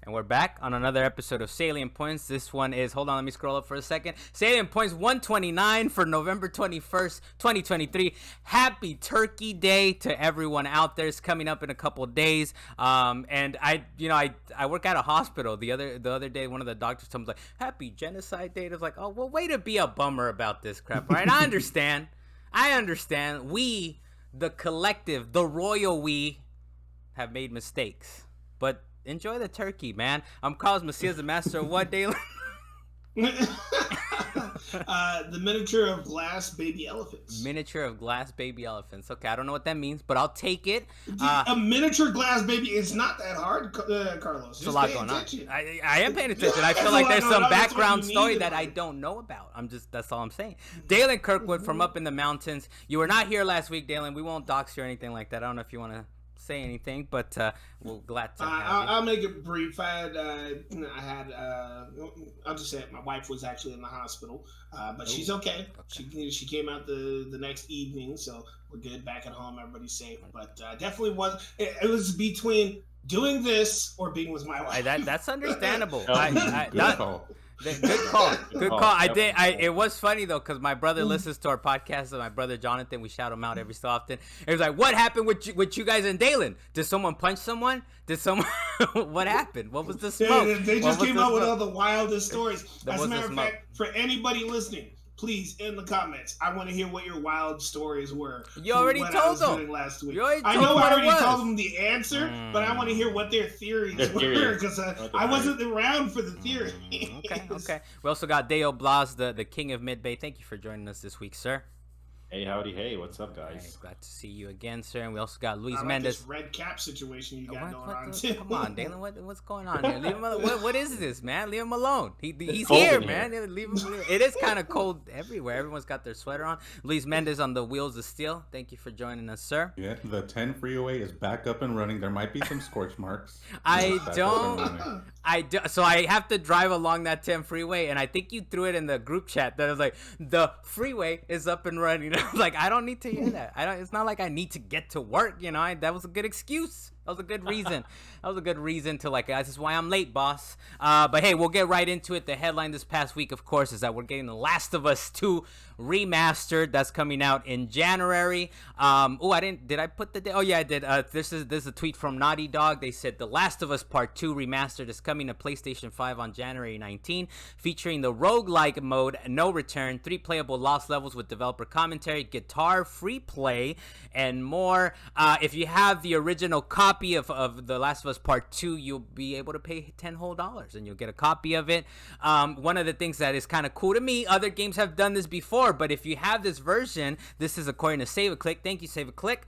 And we're back on another episode of Salient Points. This one is, hold on, let me scroll up for a second. Salient Points 129 for November 21st, 2023. Happy Turkey Day to everyone out there. It's coming up in a couple of days. And I work at a hospital. The other day, one of the doctors told me, like, Happy Genocide Day. I was like, oh, well, way to be a bummer about this crap, right? I understand. We, the collective, the royal we, have made mistakes. But enjoy the turkey, man. I'm Carlos Macias, the master of what, Dalan? The miniature of glass baby elephants. Miniature of glass baby elephants. Okay, I don't know what that means, but I'll take it. A miniature glass baby is not that hard, Carlos. There's a lot going on. I am paying attention. I feel like there's some background story that I don't know about. That's all I'm saying. Dalan Kirkwood from up in the mountains. You were not here last week, Dalan. We won't dox you or anything like that. I don't know if you want to say anything, but we're glad to have you. I'll make it brief. I'll just say it. My wife was actually in the hospital, but she's okay. She came out the next evening, so we're good. Back at home, everybody's safe. But definitely it was between doing this or being with my wife. That's understandable. Good call. Good call. It was funny though, because my brother listens to our podcast, and my brother Jonathan, we shout him out every so often. It was like, what happened with you guys and Dalan? Did someone punch someone? What happened? What was the smoke? Yeah, they just came out with all the wildest stories. As a matter of fact, for anybody listening, please, in the comments, I want to hear what your wild stories were. You already told them last week. I already told them the answer, but I want to hear what their theories were, because I wasn't around for the theory. Okay. We also got Deo Blas, the king of Mid-Bay. Thank you for joining us this week, sir. Hey, howdy, hey, what's up, guys? Hey, glad to see you again, sir. And we also got Luis I like Mendez. This red cap situation you got going on too. Come on, Dalan, what's going on here? Leave him alone. What is this, man? Leave him alone. He's here, man. Leave him. It is kind of cold everywhere. Everyone's got their sweater on. Luis Mendez on the wheels of steel. Thank you for joining us, sir. Yeah, the 10 freeway is back up and running. There might be some scorch marks. So I have to drive along that 10 freeway, and I think you threw it in the group chat that was like, the freeway is up and running. I was like, I don't need to hear that. It's not like I need to get to work, that was a good excuse. That was a good reason. To this is why I'm late, boss. But hey, we'll get right into it. The headline this past week, of course, is that we're getting The Last of Us 2 Remastered. That's coming out in January. Did I put the day? Oh yeah, I did. This is a tweet from Naughty Dog. They said The Last of Us Part 2 Remastered is coming to PlayStation 5 on January 19, featuring the roguelike mode, No Return, 3 playable lost levels with developer commentary, guitar, free play, and more. If you have the original copy of The Last of Us Part 2, you'll be able to pay $10 whole and you'll get a copy of it. One of the things that is kind of cool to me, other games have done this before, but if you have this version, this is according to Save a Click, thank you Save a Click,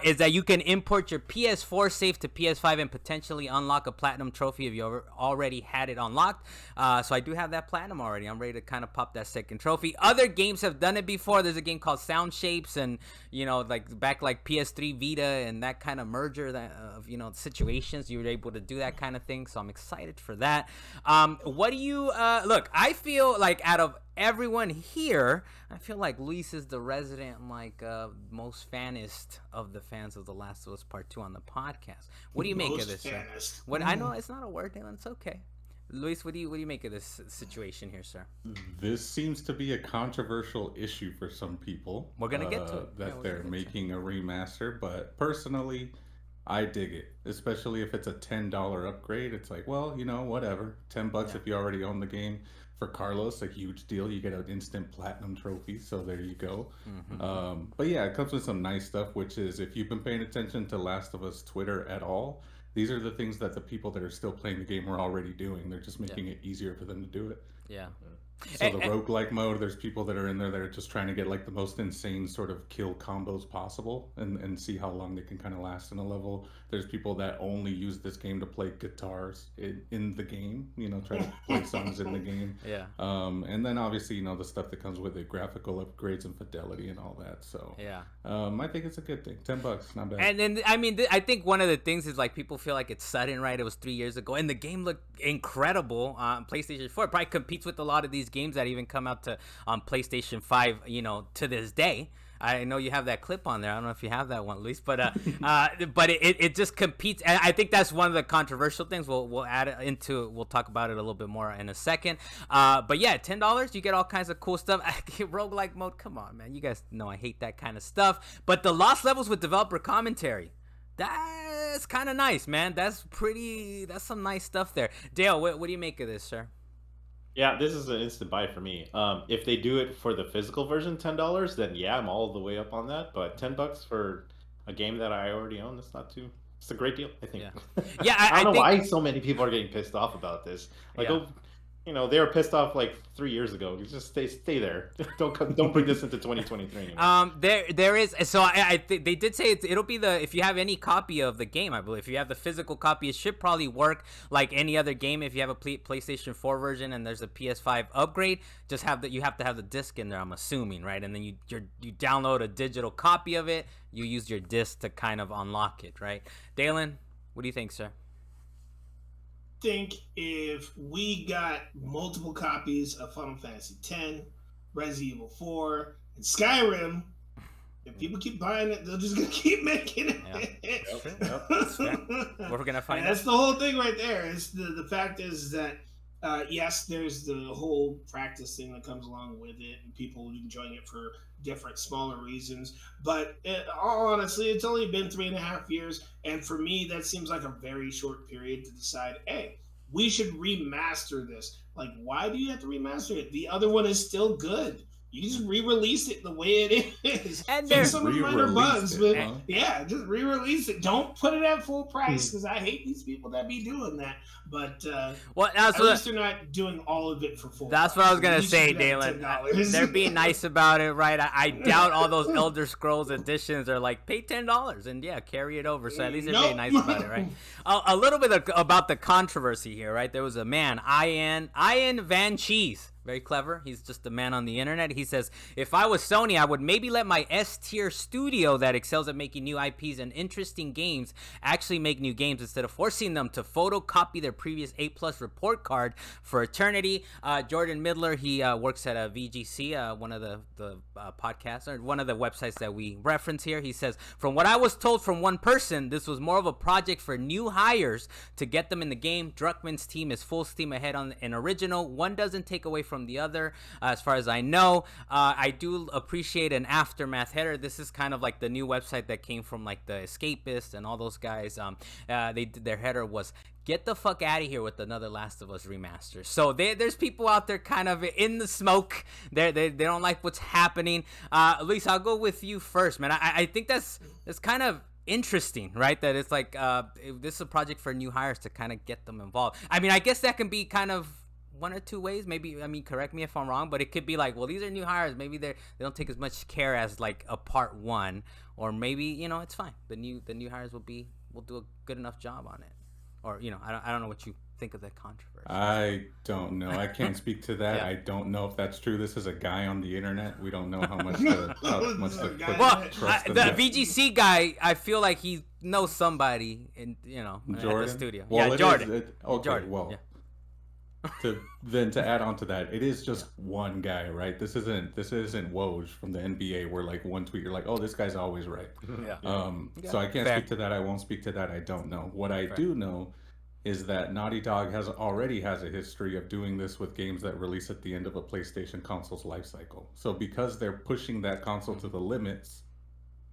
is that you can import your PS4 save to PS5 and potentially unlock a platinum trophy if you already had it unlocked. So I do have that platinum already. I'm ready to kind of pop that second trophy. Other games have done it before. There's a game called Sound Shapes, and back PS3 Vita and that kind of merger of situations, you were able to do that kind of thing. So I'm excited for that. What do you look? I feel like out of everyone here, I feel like Luis is the resident most fanist of the fans of The Last of Us Part 2 on the podcast. What do you make of this? Sir? I know it's not a word, Dalan. It's okay. Luis, what do you make of this situation here, sir? This seems to be a controversial issue for some people. We're gonna get to it. That they're making a remaster, but personally, I dig it, especially if it's a $10 upgrade. It's like, well, whatever, $10 if you already own the game. For Carlos, a huge deal. You get an instant platinum trophy, so there you go. Mm-hmm. But yeah, it comes with some nice stuff, which is, if you've been paying attention to Last of Us Twitter at all, these are the things that the people that are still playing the game are already doing. They're just making it easier for them to do it. Yeah. So the roguelike mode, there's people that are in there that are just trying to get the most insane sort of kill combos possible and see how long they can kind of last in a level. There's people that only use this game to play guitars in the game, try to play songs in the game. Yeah. And then obviously, the stuff that comes with it, graphical upgrades and fidelity and all that. So yeah. I think it's a good thing. $10, not bad. And then, I think one of the things is people feel like it's sudden, right? It was 3 years ago and the game looked incredible on PlayStation 4. It probably competes with a lot of these games that even come out to on PlayStation 5, to this day. I know you have that clip on there. I don't know if you have that one, at least, but it just competes. And I think that's one of the controversial things. We'll add it into. We'll talk about it a little bit more in a second. But yeah, $10, you get all kinds of cool stuff. Roguelike mode, come on, man. You guys know I hate that kind of stuff. But the lost levels with developer commentary, that's kind of nice, man. That's some nice stuff there. Dale, what do you make of this, sir? Yeah, this is an instant buy for me. If they do it for the physical version, $10, then yeah, I'm all the way up on that. But $10 for a game that I already own, that's not too. It's a great deal, I think. Yeah, I don't know why so many people are getting pissed off about this. Like, they were pissed off like 3 years ago. You just stay there. Don't bring this into 2023 anymore. There is. So I think they did say it'll be if you have any copy of the game, I believe. If you have the physical copy, it should probably work like any other game. If you have a PlayStation 4 version and there's a PS5 upgrade, you have to have the disc in there. I'm assuming, right? And then you download a digital copy of it. You use your disc to kind of unlock it, right? Dalan, what do you think, sir? Think if we got multiple copies of Final Fantasy X, Resident Evil 4, and Skyrim, if people keep buying it, they're just gonna keep making it. Yep. We're gonna find. That's the whole thing right there. It's the fact is that yes, there's the whole practice thing that comes along with it, and people enjoying it for different, smaller reasons. But honestly, it's only been 3.5 years, and for me, that seems like a very short period to decide, hey, we should remaster this. Like, why do you have to remaster it? The other one is still good. You just re-release it the way it is. And there's some minor bugs, but just re-release it. Don't put it at full price, because I hate these people that be doing that. But at least they're not doing all of it for full price. That's what I was gonna say, Dalan. They're being nice about it, right? I doubt all those Elder Scrolls editions are like, pay $10 and carry it over. So at least they're being nice about it, right? A little bit about the controversy here, right? There was a man, Ian Van Cheese. Very clever. He's just a man on the internet. He says, if I was Sony, I would maybe let my S-tier studio that excels at making new IPs and interesting games actually make new games instead of forcing them to photocopy their previous A+ report card for eternity. Jordan Midler, he works at VGC, one of the podcasts, or one of the websites that we reference here. He says, from what I was told from one person, this was more of a project for new hires to get them in the game. Druckmann's team is full steam ahead on an original. One doesn't take away from the other, as far as I know. I do appreciate an Aftermath header. This is kind of like the new website that came from like the Escapists and all those guys. Their header was, get the fuck out of here with another Last of Us remaster. So there's people out there kind of in the smoke. They don't like what's happening. Luis, I'll go with you first, man. I think that's kind of interesting, right? That it's like this is a project for new hires to kind of get them involved. I mean, I guess that can be kind of one or two ways. Maybe, I mean, correct me if I'm wrong, but it could be like, well, these are new hires. Maybe they don't take as much care as like a part one, or maybe it's fine. The new hires will do a good enough job on it, or I don't know what you think of that controversy. I don't know. I can't speak to that. I don't know if that's true. This is a guy on the internet. We don't know how much the VGC guy, I feel like he knows somebody in at the studio. Well, Jordan. Jordan. Well. Yeah. to add on to that, it is just one guy, right? This isn't Woj from the NBA where like one tweet you're like, oh, this guy's always right. So I can't speak to that. I won't speak to that. I don't know. What I do know is that Naughty Dog already has a history of doing this with games that release at the end of a PlayStation console's life cycle. So because they're pushing that console to the limits,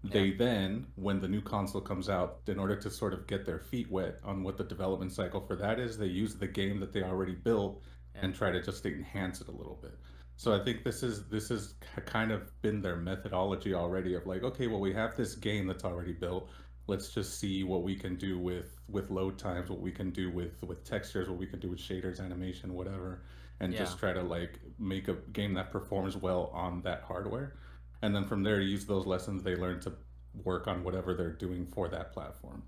they then, when the new console comes out, in order to sort of get their feet wet on what the development cycle for that is, they use the game that they already built and try to just enhance it a little bit. So I think this is kind of been their methodology already of like, okay, well, we have this game that's already built. Let's just see what we can do with load times, what we can do with textures, what we can do with shaders, animation, whatever, and just try to like make a game that performs well on that hardware. And then from there, use those lessons they learned to work on whatever they're doing for that platform.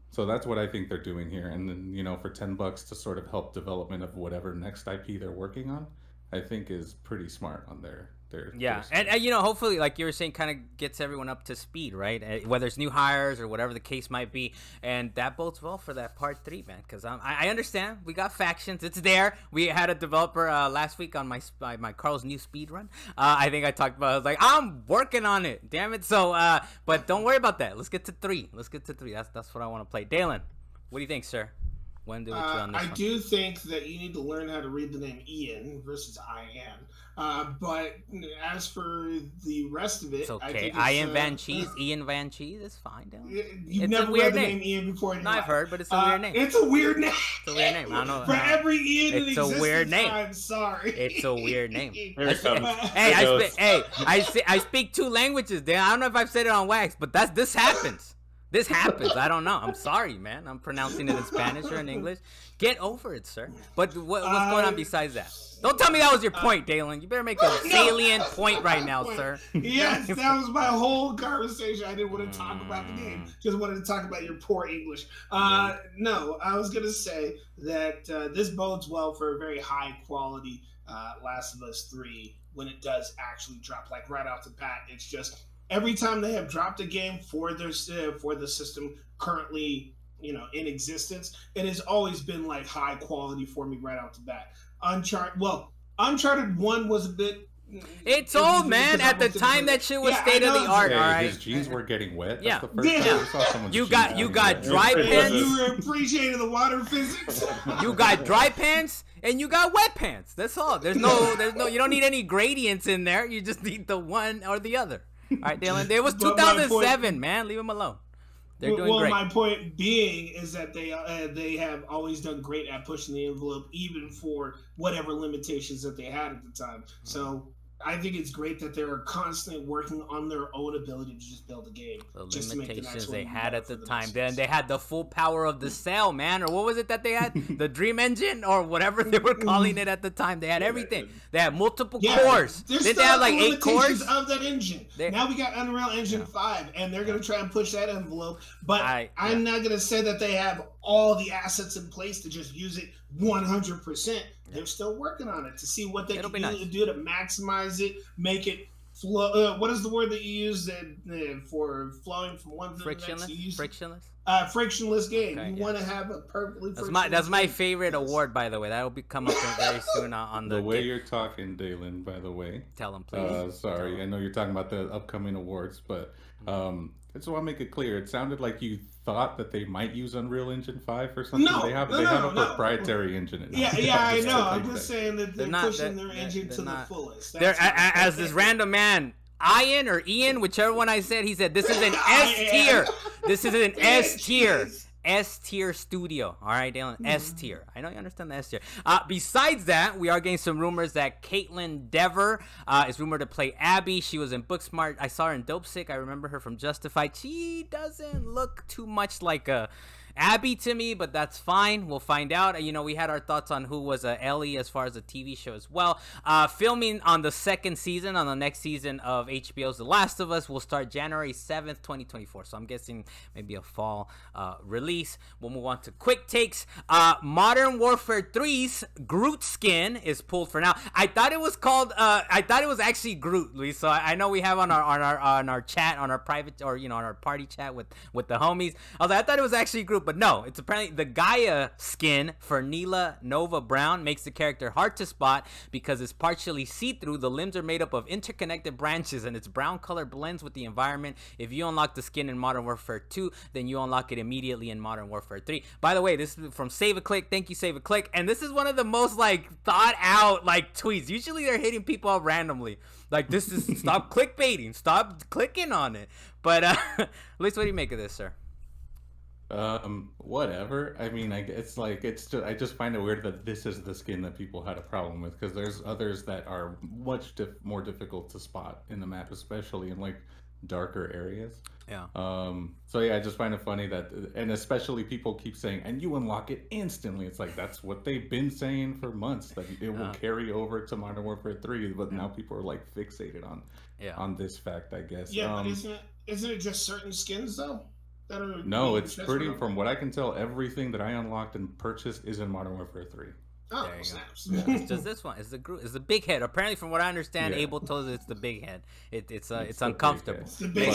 So that's what I think they're doing here. And then, for $10 to sort of help development of whatever next IP they're working on, I think is pretty smart on Yeah, and you know, hopefully, like you were saying, kind of gets everyone up to speed, right? Whether it's new hires or whatever the case might be, and that bodes well for that part 3, man. Because I understand we got factions. It's there. We had a developer last week on my Carl's new speedrun. I think I talked about. I was like, I'm working on it. Damn it. So, but don't worry about that. Let's get to 3. That's what I want to play. Dalen, what do you think, sir? When do we on this I one? do think that you need to learn how to read the name Ian versus Ian. But as for the rest of it, It's okay. I think Ian Van Cheese, Ian Van Cheese, it's fine. You've It's never a weird read the name. name Ian before. No, I've heard, but it's a weird name. It's a weird name. It's a weird name. I don't know. For every Ian in It's a existence, weird name. I'm sorry. It's a weird name. Here it comes. I speak 2 languages, Dan. I don't know if I've said it on wax, but this happens. This happens. I don't know. I'm sorry, man. I'm pronouncing it in Spanish or in English. Get over it, sir. But what's going on besides that? Don't tell me that was your point, Dalen. You better make a salient point right now, sir. Yes, that was my whole conversation. I didn't want to talk about the game. Just wanted to talk about your poor English. No, I was going to say that this bodes well for a very high quality Last of Us 3 when it does actually drop. Like right off the bat, it's just every time they have dropped a game for the system currently, you know, in existence, it has always been like high quality for me right off the bat. Uncharted 1 was a bit. It's old, man. At the time, that shit was state of the art. All right, his jeans were getting wet. Yeah. That's the first time we saw someone's You jeans got getting dry wet. pants. You were appreciating the water physics. You got dry pants and you got wet pants. That's all. There's no. You don't need any gradients in there. You just need the one or the other. All right, Dalen. It was 2007, man. Leave them alone. They're doing great. My point being is that they have always done great at pushing the envelope, even for whatever limitations that they had at the time. So I think it's great that they're constantly working on their own ability to just build a game. The just limitations they had at the time. Then they had the full power of the cell, man. Or what was it that they had? The Dream Engine or whatever they were calling it at the time. They had everything. They had multiple cores. Didn't they have like 8 cores? Of that engine. Now we got Unreal Engine 5, and they're going to try and push that envelope. But I'm not going to say that they have all the assets in place to just use it 100%. They're still working on it to see what they can do to maximize it, make it flow. What is the word that you use for flowing from one to the next? Frictionless. Frictionless game. Okay, you want to have a perfectly frictionless. That's my favorite award, by the way. That will be come up very soon on the way you're talking, Dalen. By the way, tell him, please. Sorry, I know you're talking about the upcoming awards, but I just want to make it clear. It sounded like you thought that they might use Unreal Engine 5 or something. No, they have a proprietary engine. Yeah, I know. I'm just saying that they're pushing their engine to the fullest. As this random man, Ian or Ian, whichever one I said, he said this is an S tier. This is an S tier. S tier studio. All right, Dalen. S tier. I know you understand the S tier. Besides that, we are getting some rumors that Caitlin Dever is rumored to play Abby. She was in Booksmart. I saw her in Dope Sick. I remember her from Justified. She doesn't look too much like a Abby to me, but that's fine. We'll find out. You know, we had our thoughts on who was Ellie as far as the TV show as well. Filming on the 2nd season, on the next season of HBO's The Last of Us, will start January 7th, 2024. So I'm guessing maybe a fall release. We'll move on to quick takes. Modern Warfare 3's Groot skin is pulled for now. I thought it was called. I thought it was actually Groot, Luis. So I know we have on our chat, on our private, or on our party chat with the homies. I thought it was actually Groot. But no, it's apparently the Gaia skin for Neela Nova Brown makes the character hard to spot because it's partially see-through. The limbs are made up of interconnected branches, and its brown color blends with the environment. If you unlock the skin in Modern Warfare 2, then you unlock it immediately in Modern Warfare 3. By the way, this is from Save a Click. Thank you, Save a Click. And this is one of the most thought out tweets. Usually they're hitting people up randomly. This is stop clickbaiting. Stop clicking on it. But Luis, what do you make of this, sir? Whatever. I mean, I just find it weird that this is the skin that people had a problem with, because there's others that are much more difficult to spot in the map, especially in darker areas. Yeah. So yeah, I just find it funny that, and especially people keep saying, and you unlock it instantly. It's that's what they've been saying for months, that it will carry over to Modern Warfare 3, but now people are fixated on this fact, I guess. Yeah, but isn't it just certain skins though? No, it's pretty. From what I can tell, everything that I unlocked and purchased is in Modern Warfare 3. Oh, There you snaps. go. It's just this one. It's the Groot. It's the big head. Apparently, from what I understand, Abel told us it's the big head. It's uncomfortable. It's the big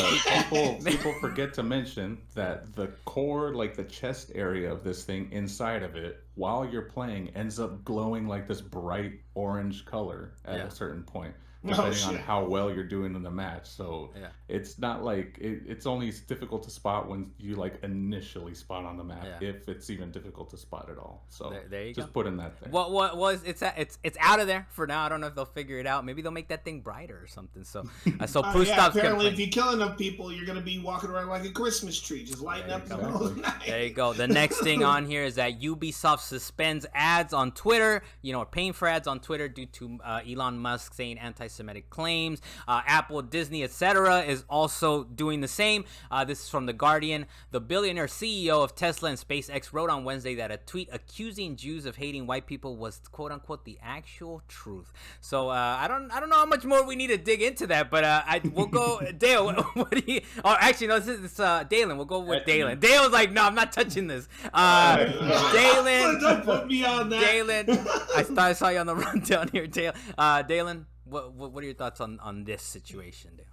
But people forget to mention that the core, like the chest area of this thing inside of it, while you're playing, ends up glowing like this bright orange color at a certain point, depending on how well you're doing in the match. So it's not like it's only difficult to spot when you like initially spot on the map, if it's even difficult to spot at all. So there you just go. put in that thing. What was it's out of there for now. I don't know if they'll figure it out. Maybe they'll make that thing brighter or something. So Pooh stops. Apparently, if you kill enough people, you're gonna be walking around like a Christmas tree, just lighting up the whole night. There you go. The next thing on here is that Ubisoft suspends ads on Twitter. Or paying for ads on Twitter due to Elon Musk saying anti-Semitic claims. Apple, Disney, etc. is also doing the same. This is from The Guardian. The billionaire CEO of Tesla and SpaceX wrote on Wednesday that a tweet accusing Jews of hating white people was "quote unquote" the actual truth. So I don't know how much more we need to dig into that, but we'll go. Dale, what do you? Oh, actually, no, this is Dalan. We'll go with Dalan. Dale was like, "No, I'm not touching this." Dalan, don't put me on that. Dalan, I saw you on the rundown here, Dalan. What are your thoughts on this situation, Dale?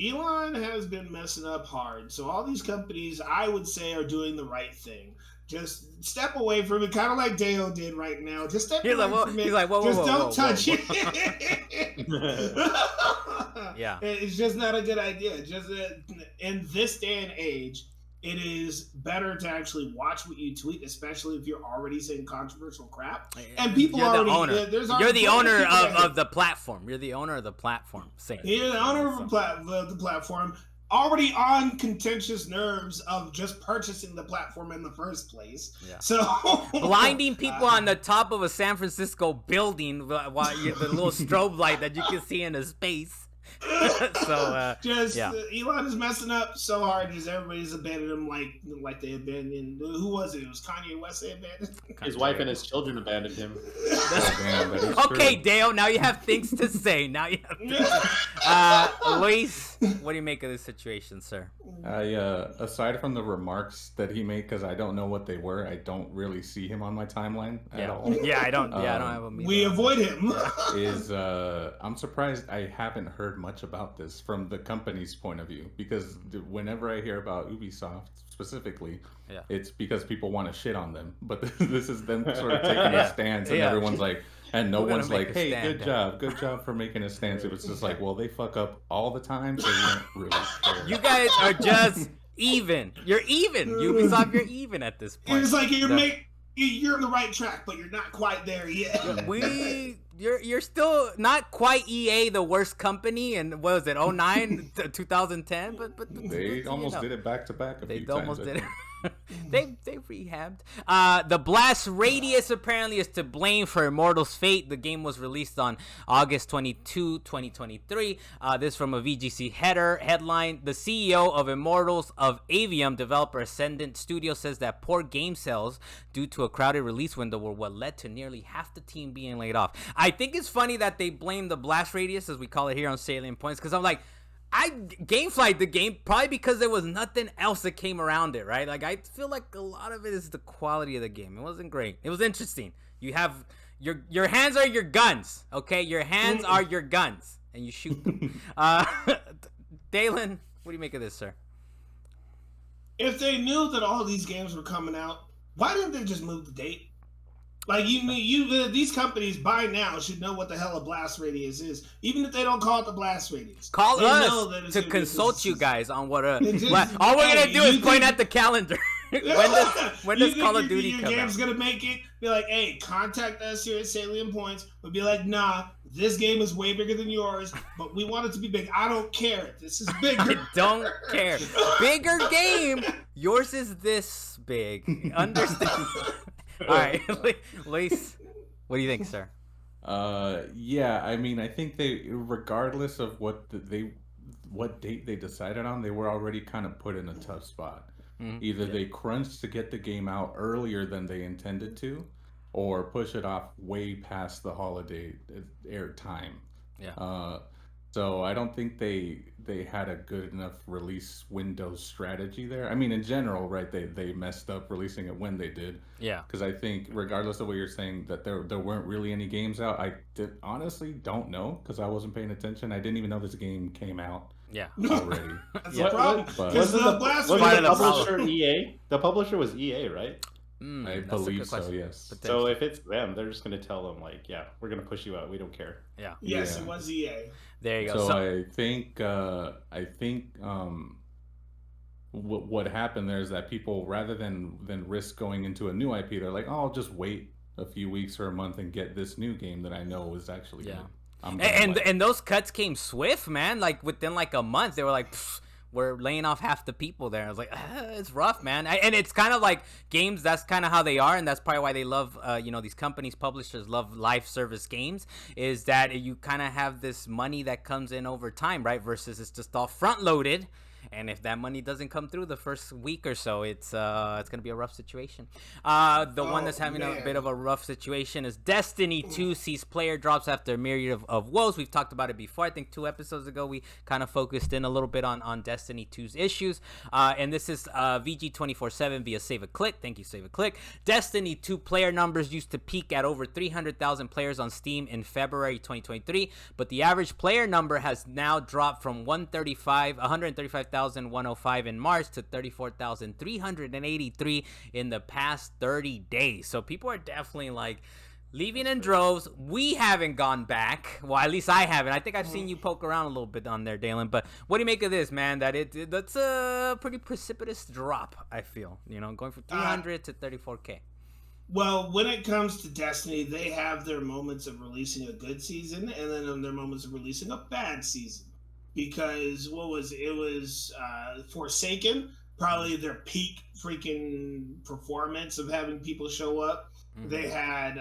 Elon has been messing up hard. So all these companies, I would say, are doing the right thing. Just step away from it, kind of like Dale did right now. Just step away from it. He's like, whoa, just whoa, don't whoa, touch whoa. it. Yeah. It's just not a good idea. Just in this day and age, it is better to actually watch what you tweet, especially if you're already saying controversial crap. And people You're already... the owner. You're the owner of the platform. You're the owner of the platform. You're the owner of the platform. Already on contentious nerves of just purchasing the platform in the first place. Yeah. So blinding people on the top of a San Francisco building while the little strobe light that you can see in his face. Elon is messing up so hard because everybody's abandoned him like they abandoned. Who was it? It was Kanye West they abandoned. His wife and his children abandoned him. Okay, Dale. Now you have things to say. Luis, what do you make of this situation, sir? Aside from the remarks that he made, because I don't know what they were, I don't really see him on my timeline at all. Yeah, I don't have a meter. We avoid him. I'm surprised I haven't heard much about this from the company's point of view, because whenever I hear about Ubisoft specifically, it's because people want to shit on them, but this is them sort of taking a stance, and everyone's like, and no one's like, hey, good job for making a stance. It was just like, well, they fuck up all the time, so you don't really care. You guys are just even. You're even. Ubisoft, you're even at this point. It's like you're on the right track, but you're not quite there yet. You're still not quite EA, the worst company, and what was it, 09 to 2010? But they almost did it back to back. They almost did it. They rehabbed. The blast radius apparently is to blame for Immortals' fate. The game was released on August 22, 2023. This from a VGC headline. The CEO of Immortals of Aveum, developer Ascendant Studio, says that poor game sales due to a crowded release window were what led to nearly half the team being laid off. I think it's funny that they blame the blast radius, as we call it here on Salient Points, because I'm like, I gameflied the game probably because there was nothing else that came around it, right? Like, I feel like a lot of it is the quality of the game. It wasn't great. It was interesting. You have your hands are your guns, okay? Your hands are your guns, and you shoot them. Dalan, what do you make of this, sir? If they knew that all these games were coming out, why didn't they just move the date? Like, these companies by now should know what the hell a blast radius is, even if they don't call it the blast radius. Call us to consult you guys on what all we're gonna do is point at the calendar. when does Call of Duty come out? Your game's gonna make it. Be like, hey, contact us here at Salient Points. We'll be like, nah, this game is way bigger than yours, but we want it to be big. I don't care. This is bigger. I don't care. Bigger game. Yours is this big. Understand? All right, Luis, what do you think, sir? Yeah, I mean, I think they, regardless of what date they decided on, they were already kind of put in a tough spot. Either they crunched to get the game out earlier than they intended to, or push it off way past the holiday air time. So I don't think they had a good enough release window strategy there. I mean, in general, right? They messed up releasing it when they did. Yeah. Because I think, regardless of what you're saying, that there weren't really any games out. Honestly don't know because I wasn't paying attention. I didn't even know this game came out Yeah. already. That's Yeah. a problem. But- Because Wasn't the the, blast wasn't Part the of the publisher EA? The publisher was EA, right? I That's a believe good so. question. Yes. But So if it's them, they're just gonna tell them like, yeah, we're gonna push you out. We don't care. Yeah. Yes, Yeah. it was EA. There you go. So So, I think what happened there is that people, rather than risk going into a new IP, they're like, oh, I'll just wait a few weeks or a month and get this new game that I know is actually Yeah. good. I'm and, gonna like. and those cuts came swift, man. Like within like a month, they were like, we're laying off half the people there. I was like, it's rough, man. And it's kind of like games. That's kind of how they are, and that's probably why they love, these companies, publishers love live service games. Is that you kind of have this money that comes in over time, right? Versus it's just all front loaded. And if that money doesn't come through the first week or so, it's gonna be a rough situation. The one that's having a bit of a rough situation is Destiny 2 sees player drops after a myriad of woes. We've talked about it before. I think 2 episodes ago we kind of focused in a little bit on Destiny 2's issues. And this is VG247 via Save a Click. Thank you, Save a Click. Destiny 2 player numbers used to peak at over 300,000 players on Steam in February 2023, but the average player number has now dropped from 135,105 in March to 34,383 in the past 30 days. So people are definitely like leaving in droves. We haven't gone back. Well, at least I haven't. I think I've seen you poke around a little bit on there, Dalan. But what do you make of this, man? That's a pretty precipitous drop, I feel. Going from 300 to 34K. Well, when it comes to Destiny, they have their moments of releasing a good season and then their moments of releasing a bad season. Because it was Forsaken, probably their peak freaking performance of having people show up. Mm-hmm. They had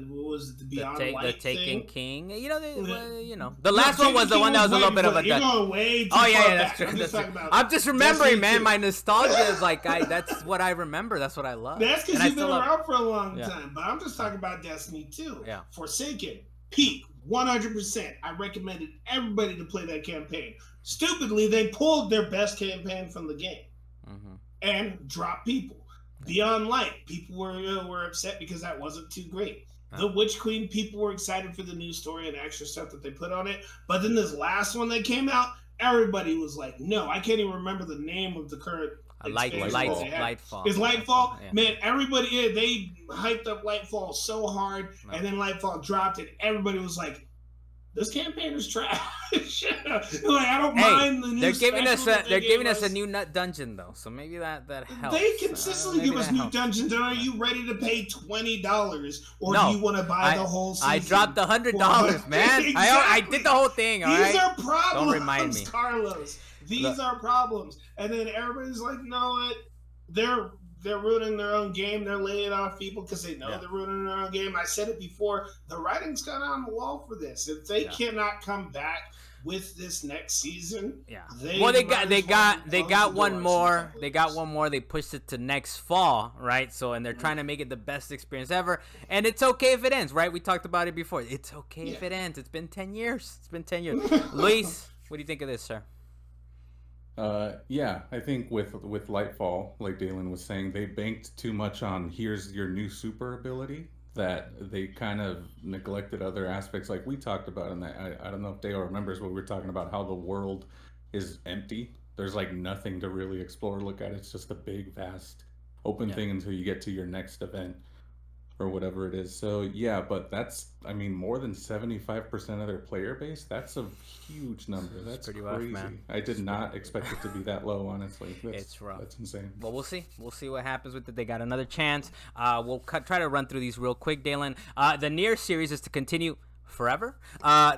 what was it, the Beyond Light the Taken thing? King. The last one was the one that was a little bit of a. You're going way too far that's back. true. I'm just remembering, man. My nostalgia is like that's what I remember. That's what I love. That's because you've been around for a long time. But I'm just talking about Destiny 2. Yeah. Forsaken, peak. 100%. I recommended everybody to play that campaign. Stupidly, they pulled their best campaign from the game and dropped people. Beyond Light, people were upset because that wasn't too great. The Witch Queen, people were excited for the new story and extra stuff that they put on it. But then this last one that came out, everybody was like, no, I can't even remember the name of the current Lightfall. Is Lightfall? Yeah. Man, everybody, they hyped up Lightfall so hard, and then Lightfall dropped, and everybody was like, this campaign is trash. I don't mind the new. They're giving us a new nut dungeon though, so maybe that helps. They consistently give us new dungeons. And are you ready to pay $20, or do you want to buy the whole season? I dropped $100, man. Exactly. I did the whole thing. These are problems. Don't remind me, Carlos. These are problems, and then everybody's like, you know what? They're ruining their own game. They're laying off people because they know they're ruining their own game. I said it before. The writing's kind of on the wall for this. If they cannot come back with this next season, they got one more. They got one more. They pushed it to next fall, right? So and they're trying to make it the best experience ever. And it's okay if it ends, right? We talked about it before. It's okay if it ends. It's been 10 years. Luis, what do you think of this, sir? I think with Lightfall, like Dalan was saying, they banked too much on here's your new super ability that they kind of neglected other aspects like we talked about in that. I don't know if Dale remembers, but we were talking about how the world is empty. There's like nothing to really explore, look at. It's just a big, vast, open thing until you get to your next event or whatever it is. So but that's, more than 75% of their player base. That's a huge number. That's pretty crazy. Rough, man. I did not expect it to be that low, honestly. It's rough. That's insane. Well, we'll see. We'll see what happens with it. They got another chance. We'll try to run through these real quick, Dalan. The NieR series is to continue forever.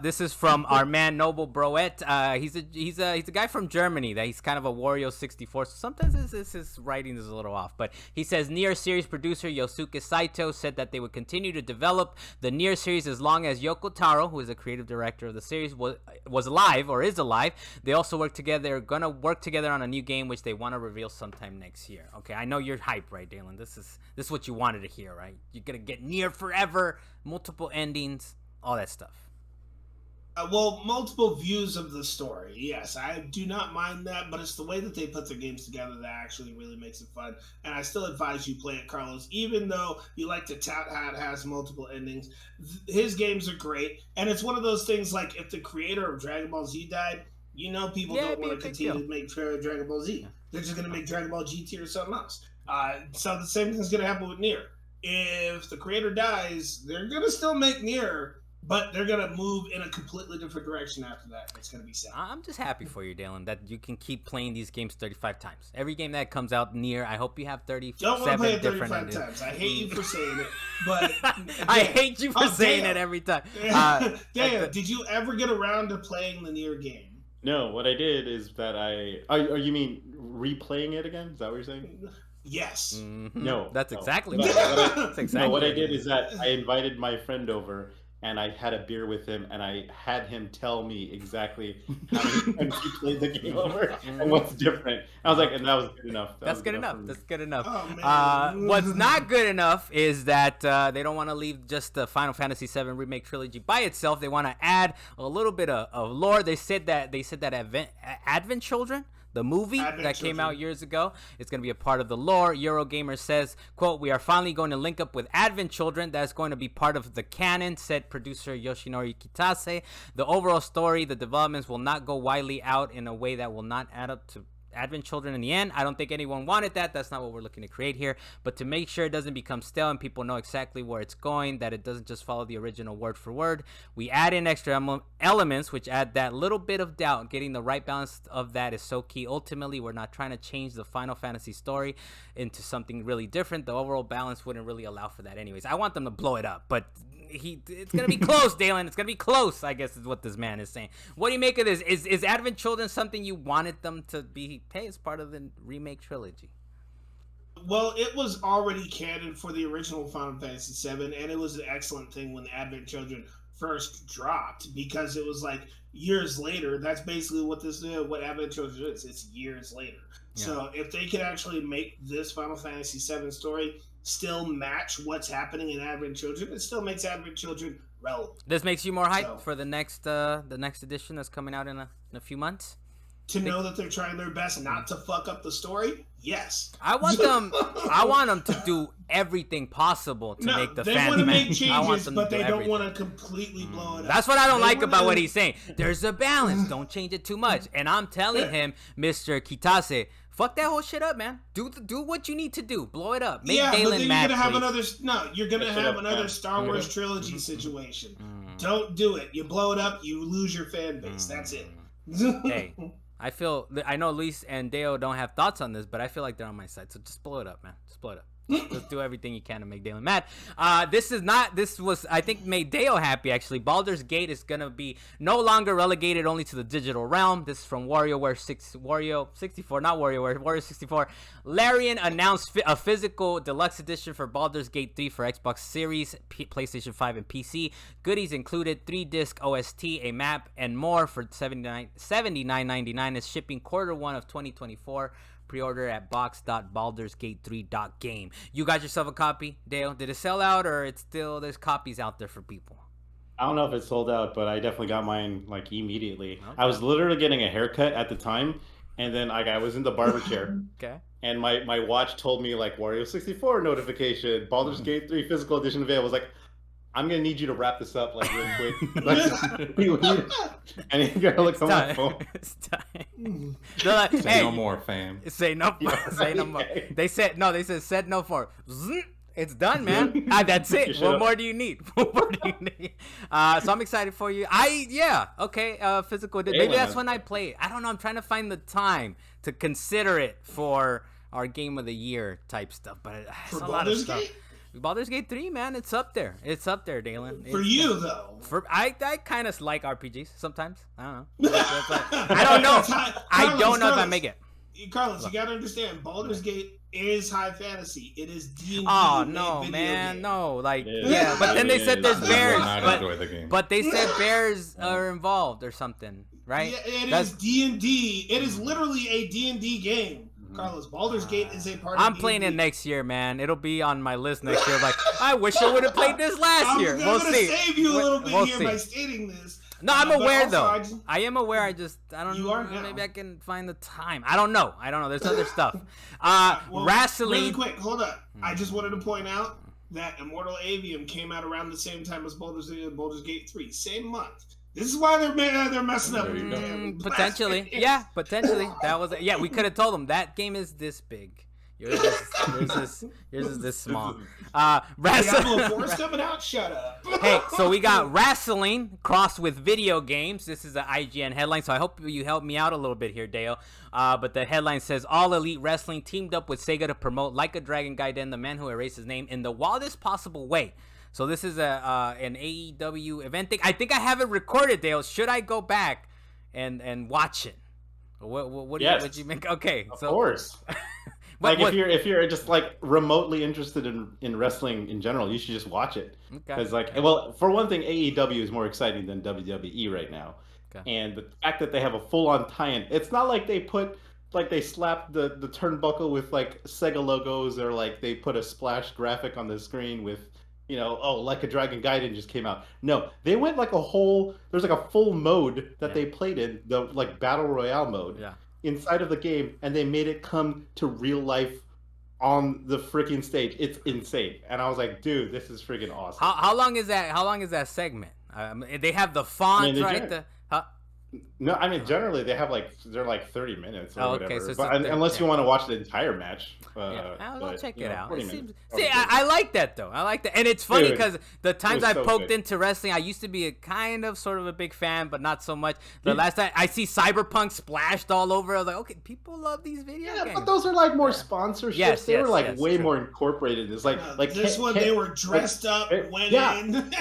This is from our man Noble Broet. He's a guy from Germany that he's kind of a Wario 64. So sometimes his writing is a little off, but he says NieR series producer Yosuke Saito said that they would continue to develop the NieR series as long as Yoko Taro, who is the creative director of the series, was alive or is alive. They also gonna work together on a new game which they want to reveal sometime next year. Okay, I know you're hyped, right, Dalan? This is what you wanted to hear, right? You're gonna get NieR forever, multiple endings, all that stuff. Well, multiple views of the story. Yes, I do not mind that, but it's the way that they put their games together that actually really makes it fun. And I still advise you play it, Carlos, even though you like to tout how it has multiple endings. His games are great, and it's one of those things like if the creator of Dragon Ball Z died, people don't want to continue to make Dragon Ball Z. They're just going to make Dragon Ball GT or something else. So the same thing's going to happen with NieR. If the creator dies, they're going to still make NieR, but they're going to move in a completely different direction after that. It's going to be sad. I'm just happy for you, Dalan, that you can keep playing these games 35 times. Every game that comes out NieR, I hope you have 37 Don't want to play it 35 different times. I hate you for saying it, but... I hate you for saying it every time. Dan, did you ever get around to playing the NieR game? No, what I did is that you mean replaying it again? Is that what you're saying? Yes. Mm-hmm. No. That's exactly what what I did is that I invited my friend over, and I had a beer with him, and I had him tell me exactly how many times he played the game over and what's different. I was like, and that was good enough. That's good enough. That's good enough. Oh, what's not good enough is that they don't want to leave just the Final Fantasy VII Remake trilogy by itself. They want to add a little bit of lore. They said that Advent Children, the movie that came out years ago, is going to be a part of the lore. Eurogamer says, quote, "We are finally going to link up with Advent Children. That's going to be part of the canon," said producer Yoshinori Kitase. "The overall story, the developments will not go widely out in a way that will not add up to Advent Children in the end. I don't think anyone wanted that. That's not what we're looking to create here. But to make sure it doesn't become stale and people know exactly where it's going, that it doesn't just follow the original word for word, we add in extra elements which add that little bit of doubt. Getting the right balance of that is so key. Ultimately, we're not trying to change the Final Fantasy story into something really different. The overall balance wouldn't really allow for that anyways. I want them to blow it up, but it's gonna be close, Dalan. It's gonna be close, I guess is what this man is saying. What do you make of this? Is Advent Children something you wanted them to be as part of the remake trilogy? Well, it was already canon for the original Final Fantasy VII, and it was an excellent thing when Advent Children first dropped, because it was like years later. That's basically what what Advent Children is. It's years later. Yeah. So if they could actually make this Final Fantasy VII story still match what's happening in Advent Children, it still makes Advent Children relevant. This makes you more hyped for the next edition that's coming out in a few months? Know that they're trying their best not to fuck up the story? Yes. I want them to do everything possible to make the fans. They want to make changes, but they don't want to completely blow it up. That's what I don't like about what he's saying. There's a balance. Don't change it too much. And I'm telling him, Mr. Kitase, fuck that whole shit up, man. Do what you need to do. Blow it up. Make Dalan mad, you're gonna have another Star Wars trilogy situation. Don't do it. You blow it up, you lose your fan base. That's it. Hey, I know Luis and Deo don't have thoughts on this, but I feel like they're on my side. So just blow it up, man. Just blow it up. Let's do everything you can to make Dalan mad. This was, I think, made Deo happy, actually. Baldur's Gate is going to be no longer relegated only to the digital realm. This is from Wario64. Larian announced a physical deluxe edition for Baldur's Gate 3 for Xbox Series, PlayStation 5, and PC. Goodies included 3-disc OST, a map, and more for $79.99. Is shipping Q1 of 2024. Pre-order at box.baldursgate3.game. You got yourself a copy, Dale? Did it sell out, or there's copies out there for people? I don't know if it sold out, but I definitely got mine like immediately. Okay. I was literally getting a haircut at the time, and then I was in the barber chair. Okay. And my watch told me like Wario64 notification, Baldur's Gate 3 physical edition available. I was like, I'm gonna need you to wrap this up like real quick. And you gotta look on my phone. It's time. Like, say no more, fam. Say no more. Say no more. They said said no more. It's done, man. That's it. What more do you need? So I'm excited for you. Physical. Maybe that's when I play it. I don't know. I'm trying to find the time to consider it for our game of the year type stuff, but it's a lot of stuff. Baldur's Gate 3, man, it's up there. It's up there, Dalan. For you, though. I kind of like RPGs sometimes. I don't know. I don't know. I don't know if I make it. Carlos, you gotta understand, Baldur's Gate is high fantasy. It is D&D. Oh no, man, game. No. Like, yeah, but then they said there's bears. But they said bears are involved or something, right? Yeah, it is D&D. It is literally a D&D game. Carlos, Baldur's Gate is a part of I'm playing it next year, man. It'll be on my list next year. Like, I wish I would have played this last year. We'll see. I'm going to save you a little bit here by stating this. No, I'm aware also, though. I am aware. I don't know. Maybe I can find the time. I don't know. There's other stuff. Wrestling. Really quick, hold up. I just wanted to point out that Immortal Aveum came out around the same time as Baldur's Gate 3, same month. This is why they're messing up. Potentially, yeah, potentially. That was we could have told them that game is this big. Yours is this small. Diablo 4's coming out. Shut up. Hey, so we got wrestling crossed with video games. This is an IGN headline, so I hope you help me out a little bit here, Dale. But the headline says, All Elite Wrestling teamed up with Sega to promote Like a Dragon Gaiden, the man who erased his name, in the wildest possible way. So this is an AEW event thing. I think I have it recorded, Dale. Should I go back and watch it? What did you make? Okay, of course. If you're just like remotely interested in wrestling in general, you should just watch it. Because for one thing, AEW is more exciting than WWE right now. Okay. And the fact that they have a full-on tie-in, it's not like they slapped the turnbuckle with like Sega logos, or like they put a splash graphic on the screen with, Like a Dragon Gaiden just came out. No, they went like there's like a full mode that they played in, the like Battle Royale mode. Yeah. Inside of the game, and they made it come to real life on the freaking stage. It's insane, and I was like, dude, this is freaking awesome. How long is that segment? They have the font right. No, I mean generally they're like 30 minutes or whatever. Okay, so unless you want to watch the entire match. I'll check it out. I like that though. I like that, and it's funny because the times I poked into wrestling, I used to be a kind of sort of a big fan, but not so much. The last time I see Cyberpunk splashed all over, I was like, okay, people love these video games. But those are like more sponsorships. Yes, they were like way more incorporated. It's like this one they were dressed up, went in.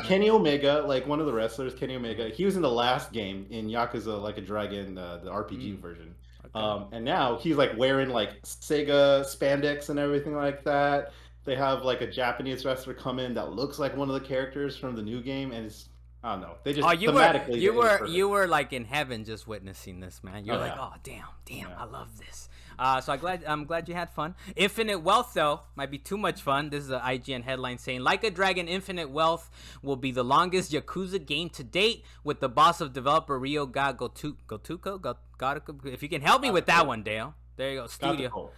Kenny Omega, like one of the wrestlers, Kenny Omega, he was in the last game in Yakuza Like a Dragon, the RPG version. Okay. And now he's like wearing like Sega spandex and everything like that. They have like a Japanese wrestler come in that looks like one of the characters from the new game, and it's I don't know. They just you were like in heaven just witnessing this, man. You're damn, I love this. So I'm glad you had fun. Infinite Wealth, though, might be too much fun. This is an IGN headline saying, Like a Dragon Infinite Wealth will be the longest Yakuza game to date, with the boss of developer Ryo Gotuko. If you can help me with that one, Dale. There you go. Studio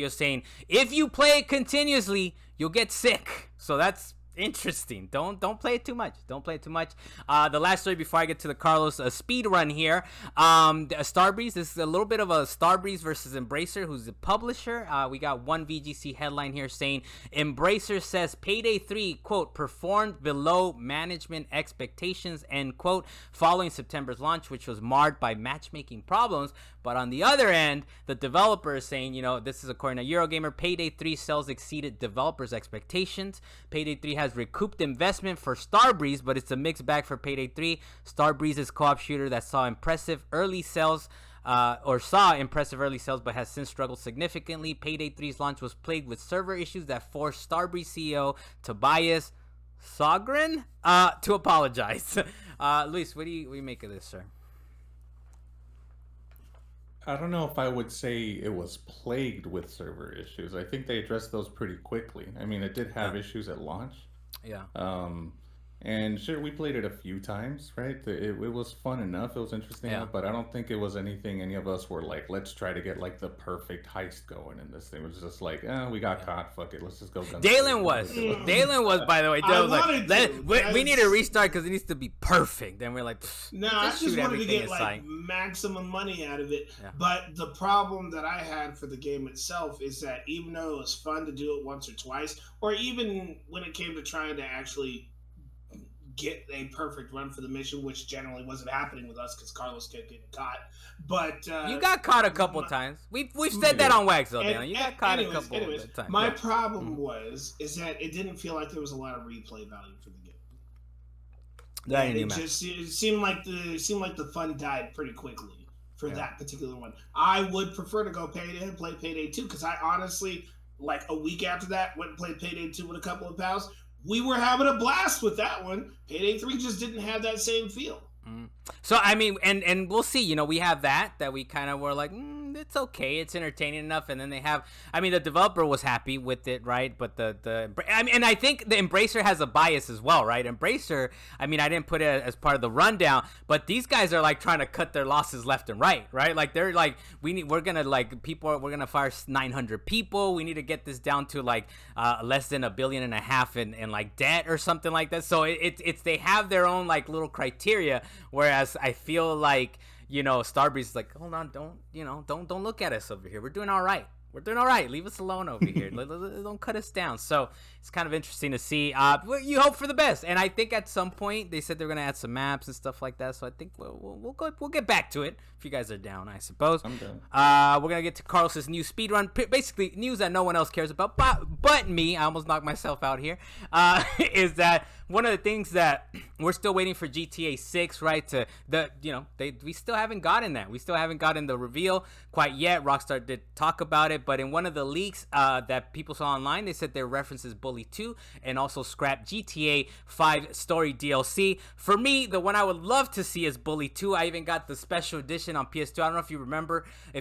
saying, if you play it continuously, you'll get sick. So that's interesting. Don't play it too much. The last story before I get to the Carlos Speedrun here. Starbreeze. This is a little bit of a Starbreeze versus Embracer, who's the publisher. We got one VGC headline here saying Embracer says Payday 3, quote, performed below management expectations, end quote, following September's launch, which was marred by matchmaking problems. But on the other end, the developer is saying, this is according to Eurogamer, Payday 3 sales exceeded developers' expectations. Payday 3 has recouped investment for Starbreeze, but it's a mixed bag for Payday 3. Starbreeze's co-op shooter that saw impressive early sales, but has since struggled significantly. Payday 3's launch was plagued with server issues that forced Starbreeze CEO Tobias Sogren to apologize. Luis, what do you make of this, sir? I don't know if I would say it was plagued with server issues. I think they addressed those pretty quickly. I mean, it did have issues at launch. Yeah. And sure, we played it a few times, right? It was fun enough. It was interesting enough, but I don't think it was anything any of us were like, let's try to get like the perfect heist going in this thing. It was just like, we got caught. Fuck it. Let's just go. Dalen was, by the way. We need to restart because it needs to be perfect. Then we're like, no, I just wanted to get like maximum money out of it. Yeah. But the problem that I had for the game itself is that even though it was fun to do it once or twice, or even when it came to trying to actually get a perfect run for the mission, which generally wasn't happening with us because Carlos kept getting caught. But you got caught a couple times. We've said that on Wax though, Dan. You got caught a couple times. My problem is that it didn't feel like there was a lot of replay value for the game. It seemed like the fun died pretty quickly for that particular one. I would prefer to go Payday and play Payday 2 because I honestly, like a week after that, went and played Payday 2 with a couple of pals. We were having a blast with that one. Payday 3 just didn't have that same feel. So, I mean, and we'll see. We have that we kind of were like, it's okay. It's entertaining enough. And then they have, I mean, the developer was happy with it, right? But I mean, and I think the Embracer has a bias as well, right? Embracer, I mean, I didn't put it as part of the rundown, but these guys are like trying to cut their losses left and right? Like they're like, we're gonna fire 900 people. We need to get this down to like less than $1.5 billion in like debt or something like that. So it's they have their own like little criteria, whereas I feel like, you know, Starbreeze is like, hold on, don't look at us over here. We're doing all right. Leave us alone over here. Don't cut us down. So it's kind of interesting to see. You hope for the best, and I think at some point they said they're gonna add some maps and stuff like that. So I think we'll get back to it if you guys are down, I suppose. I'm down. We're gonna get to Carlos's new speedrun. Basically, news that no one else cares about, but me. I almost knocked myself out here. Is that one of the things that we're still waiting for GTA 6, right? We still haven't gotten that. We still haven't gotten the reveal quite yet. Rockstar did talk about it, but in one of the leaks that people saw online, they said their references Bully 2 and also scrap GTA 5 story DLC. For me, the one I would love to see is Bully 2. I even got the special edition on PS2. I don't know if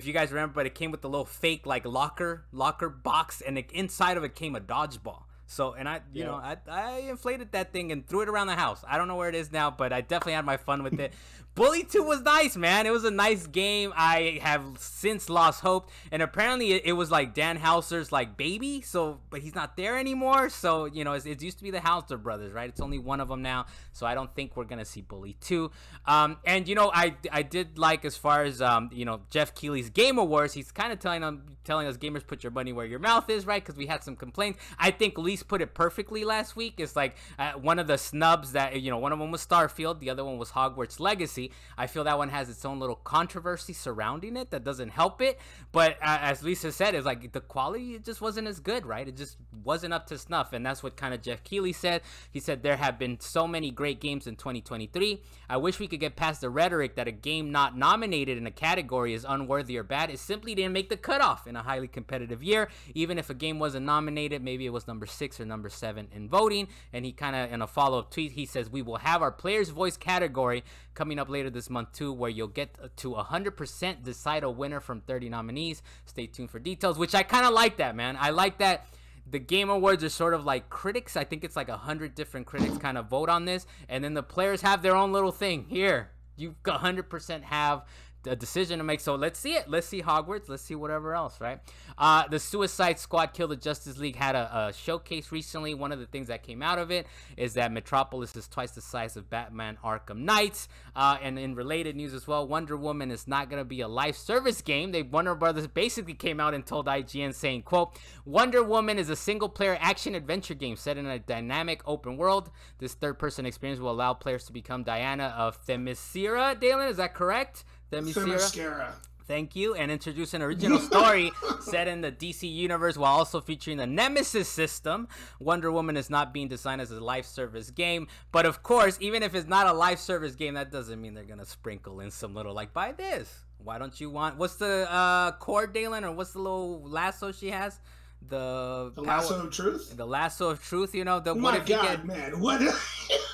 you guys remember, but it came with the little fake like locker box, and inside of it came a dodgeball. So, and I inflated that thing and threw it around the house. I don't know where it is now, but I definitely had my fun with it. Bully 2 was nice, man. It was a nice game. I have since lost hope, and apparently it was like Dan Houser's like baby. So, but he's not there anymore. So, you know, it used to be the Houser brothers, right? It's only one of them now. So I don't think we're gonna see Bully 2. And you know, I did like, as far as you know, Jeff Keighley's Game Awards. He's kind of telling us gamers, put your money where your mouth is, right? Because we had some complaints. I think Lise put it perfectly last week. It's like one of the snubs that, you know, one of them was Starfield, the other one was Hogwarts Legacy. I feel that one has its own little controversy surrounding it that doesn't help it. But as Lisa said, it's like the quality, it just wasn't as good, right? It just wasn't up to snuff. And that's what kind of Jeff Keighley said. He said there have been so many great games in 2023. I wish we could get past the rhetoric that a game not nominated in a category is unworthy or bad. It simply didn't make the cutoff in a highly competitive year. Even if a game wasn't nominated, maybe it was number 6 or number 7 in voting. And he kind of, in a follow-up tweet, he says, we will have our Player's Voice category coming up later this month too, where you'll get to 100% decide a winner from 30 nominees. Stay tuned for details, which I kind of like that, man. I like that the Game Awards are sort of like critics. I think it's like 100 different critics kind of vote on this, and then the players have their own little thing. Here, you 100% have a decision to make. So let's see it. Let's see Hogwarts. Let's see whatever else, right? The Suicide Squad Kill the Justice League had a showcase recently. One of the things that came out of it is that Metropolis is twice the size of Batman Arkham Knights. And in related news as well, Wonder Woman is not going to be a live service game. Warner Brothers basically came out and told IGN saying, quote, Wonder Woman is a single-player action-adventure game set in a dynamic open world. This third-person experience will allow players to become Diana of Themyscira. Dalan, is that correct? Themyscira. Thank you. And introduce an original story set in the DC universe while also featuring the Nemesis system. Wonder Woman is not being designed as a live service game. But of course, even if it's not a live service game, that doesn't mean they're going to sprinkle in some little, like, buy this. Why don't you want, what's the cord, Dalan, or what's the little lasso she has? The lasso of truth? The lasso of truth, you know? My God, man. What?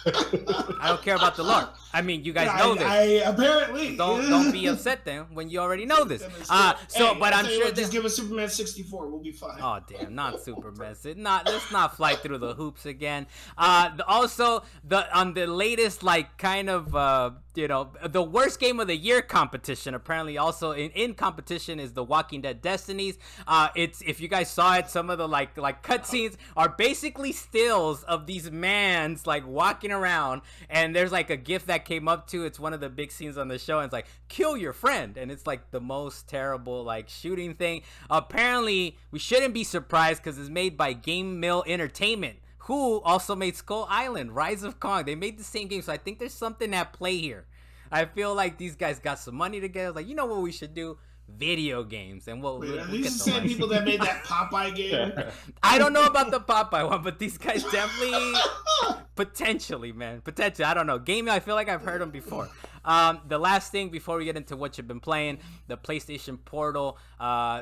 I don't care about the lore. I mean, you guys know this. Apparently. Don't be upset then when you already know this. But I'm sure just give us Superman 64. We'll be fine. Oh damn, not Superman. Let's not fly through the hoops again. Also, on the latest, like, kind of the worst game of the year competition. Apparently, also in competition is the Walking Dead Destinies. It's, if you guys saw it, some of the like cutscenes are basically stills of these mans like walking around, and there's like a GIF that came up to. It's one of the big scenes on the show, and it's like, kill your friend, and it's like the most terrible like shooting thing. Apparently, we shouldn't be surprised because it's made by Game Mill Entertainment, who also made Skull Island, Rise of Kong. They made the same game, so I think there's something at play here. I feel like these guys got some money together. Like, you know what we should do? Video games. And we'll are these the same people that made that Popeye game? I don't know about the Popeye one, but these guys definitely potentially, man. Potentially. I don't know. Gaming, I feel like I've heard them before. The last thing before we get into what you've been playing, the PlayStation Portal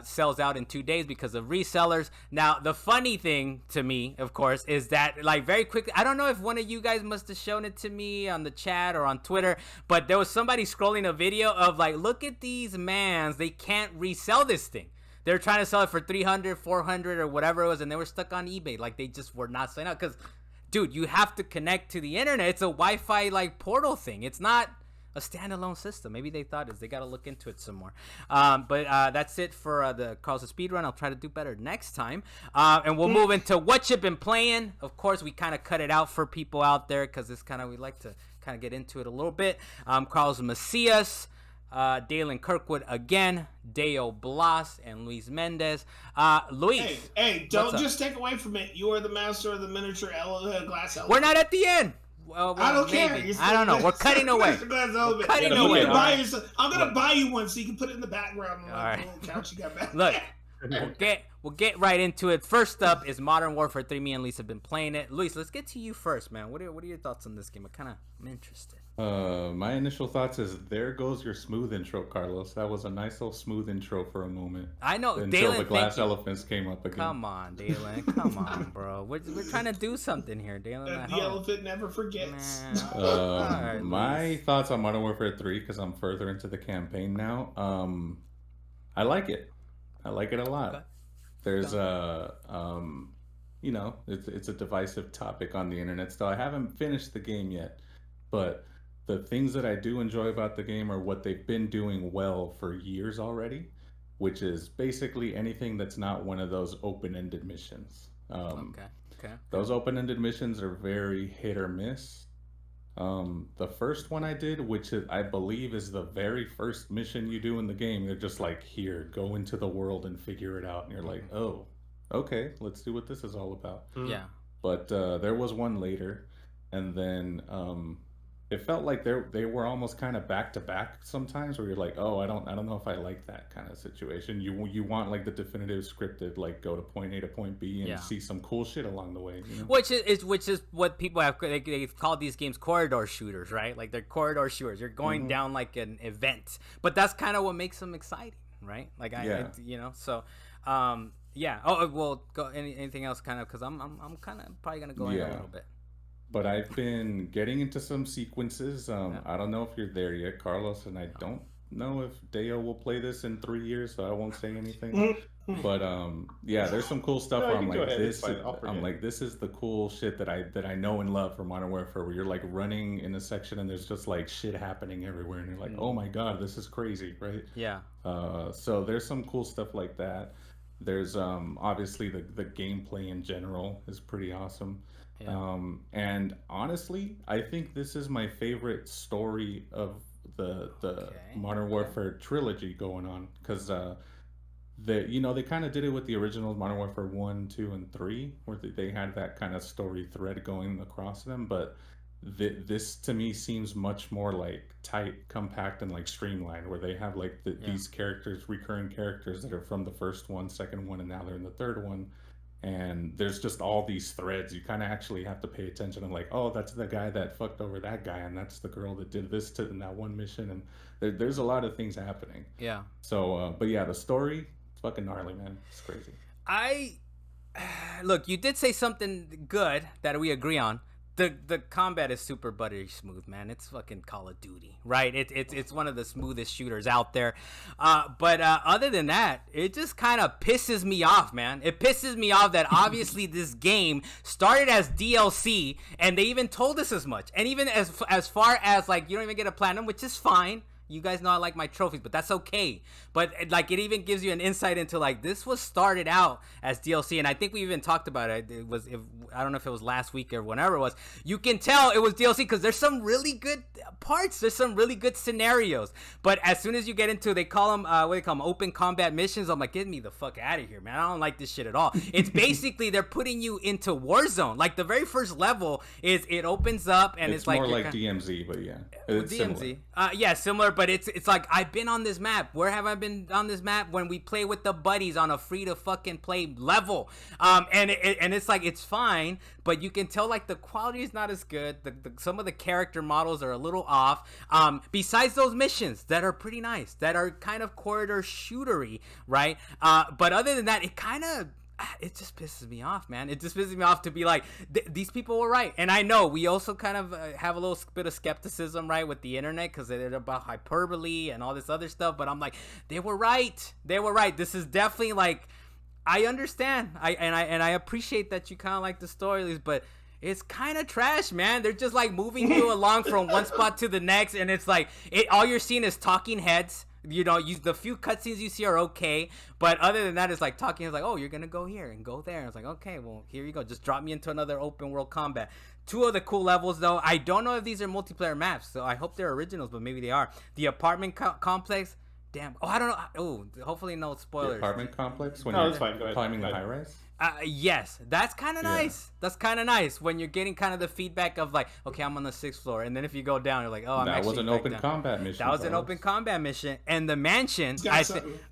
sells out in 2 days because of resellers. Now, the funny thing to me, of course, is that like very quickly, I don't know if one of you guys must have shown it to me on the chat or on Twitter, but there was somebody scrolling a video of like, look at these mans, they can't resell this thing. They're trying to sell it for 300, 400 or whatever it was, and they were stuck on eBay. Like, they just were not selling out because, dude, you have to connect to the internet. It's a Wi-Fi like portal thing. It's not a standalone system. Maybe they thought they got to look into it some more. But that's it for the Carl's Speedrun. I'll try to do better next time. And we'll move into what you've been playing. Of course, we kind of cut it out for people out there because it's kind of, we like to kind of get into it a little bit. Carlos Macias, Dalan Kirkwood again, Deo Blas, and Luis Mendez. Luis. Hey, don't just take away from it. You are the master of the miniature glass element. We're not at the end. Well, I don't care. I don't know. We're cutting away. We're cutting away. I'm gonna buy you one so you can put it in the background on the little couch you got back. Look, we'll get right into it. First up is Modern Warfare 3. Me and Luis have been playing it. Luis, let's get to you first, man. What are your thoughts on this game? I'm interested. My initial thoughts is there goes your smooth intro, Carlos. That was a nice little smooth intro for a moment. I know. Until Dalan, the glass elephants came up again. Come on, Dalan. Come on, bro. We're trying to do something here, Dalan. The elephant never forgets. Right, my thoughts on Modern Warfare 3, because I'm further into the campaign now. I like it. I like it a lot. Okay. There's it's a divisive topic on the internet still. I haven't finished the game yet, but the things that I do enjoy about the game are what they've been doing well for years already, which is basically anything that's not one of those open-ended missions. Okay. Those open-ended missions are very hit or miss. The first one I did, which I believe is the very first mission you do in the game, they're just like, here, go into the world and figure it out. And you're like, oh, okay, let's see what this is all about. Yeah. But there was one later, and then it felt like they were almost kind of back to back sometimes, where you're like, oh, I don't know if I like that kind of situation. You want like the definitive scripted, like go to point A to point B and see some cool shit along the way. You know? Which is what people have they've called these games corridor shooters, right? Like they're corridor shooters. You're going down like an event, but that's kind of what makes them exciting, right? Like so. Yeah. Oh well. Go. Anything else? Kind of because I'm kind of probably gonna go in a little bit. But I've been getting into some sequences. I don't know if you're there yet, Carlos, and I don't know if Deo will play this in 3 years, so I won't say anything. But there's some cool stuff where I'm like, this is the cool shit that I know and love from Modern Warfare, where you're like running in a section and there's just like shit happening everywhere, and you're like, oh my god, this is crazy, right? Yeah. So there's some cool stuff like that. There's obviously the gameplay in general is pretty awesome. Yeah. And honestly, I think this is my favorite story of the Modern Warfare trilogy going on, because they kind of did it with the original Modern Warfare 1, 2, and 3, where they had that kind of story thread going across them, but this to me seems much more like tight, compact, and like streamlined, where they have like these characters, recurring characters that are from the first one, second one, and now they're in the third one. And there's just all these threads. You kind of actually have to pay attention. I'm like, oh, that's the guy that fucked over that guy, and that's the girl that did this in that one mission. And there's a lot of things happening. Yeah. So, but yeah, the story, it's fucking gnarly, man. It's crazy. Look, you did say something good that we agree on. The combat is super buttery smooth, man. It's fucking Call of Duty, right? It's one of the smoothest shooters out there. But other than that, it just kind of pisses me off, man. It pisses me off that obviously this game started as DLC, and they even told us as much. And even as far as like you don't even get a platinum, which is fine. You guys know I like my trophies, but that's okay. But like it even gives you an insight into like this was started out as DLC, and I think we even talked about it. I don't know if it was last week or whenever it was. You can tell it was DLC because there's some really good parts. There's some really good scenarios. But as soon as you get into, they call them open combat missions. I'm like, get me the fuck out of here, man. I don't like this shit at all. It's basically they're putting you into Warzone. Like the very first level is it opens up and it's like more like DMZ, but yeah, it's DMZ. Similar. But it's like I've been on this map. Where have I been on this map? When we play with the buddies on a free to fucking play level. And it's like it's fine. fine, but you can tell like the quality is not as good. Some of the character models are a little off. Besides those missions that are pretty nice, that are kind of corridor shootery, right? But other than that, it just pisses me off, man. It just pisses me off to be like, these people were right. And I know we also kind of have a little bit of skepticism, right, with the internet, because they're about hyperbole and all this other stuff. But I'm like, they were right. They were right. This is definitely like, I understand. I appreciate that you kind of like the stories, but it's kind of trash, man. They're just like moving you along from one spot to the next, and it's like all you're seeing is talking heads. You know, the few cutscenes you see are okay, but other than that, it's like talking. It's like, oh, you're gonna go here and go there. And it's like, okay, well, here you go. Just drop me into another open world combat. 2 of the cool levels, though. I don't know if these are multiplayer maps, so I hope they're originals, but maybe they are. The apartment complex. Damn. Oh, I don't know. Oh, hopefully no spoilers. The apartment complex when it's you're fine. climbing the high rise. Yes, that's kind of nice. That's kind of nice when you're getting kind of the feedback of like, okay, I'm on the 6th floor, and then if you go down, you're like, oh, that was an open combat mission. That was an open combat mission, and the mansion.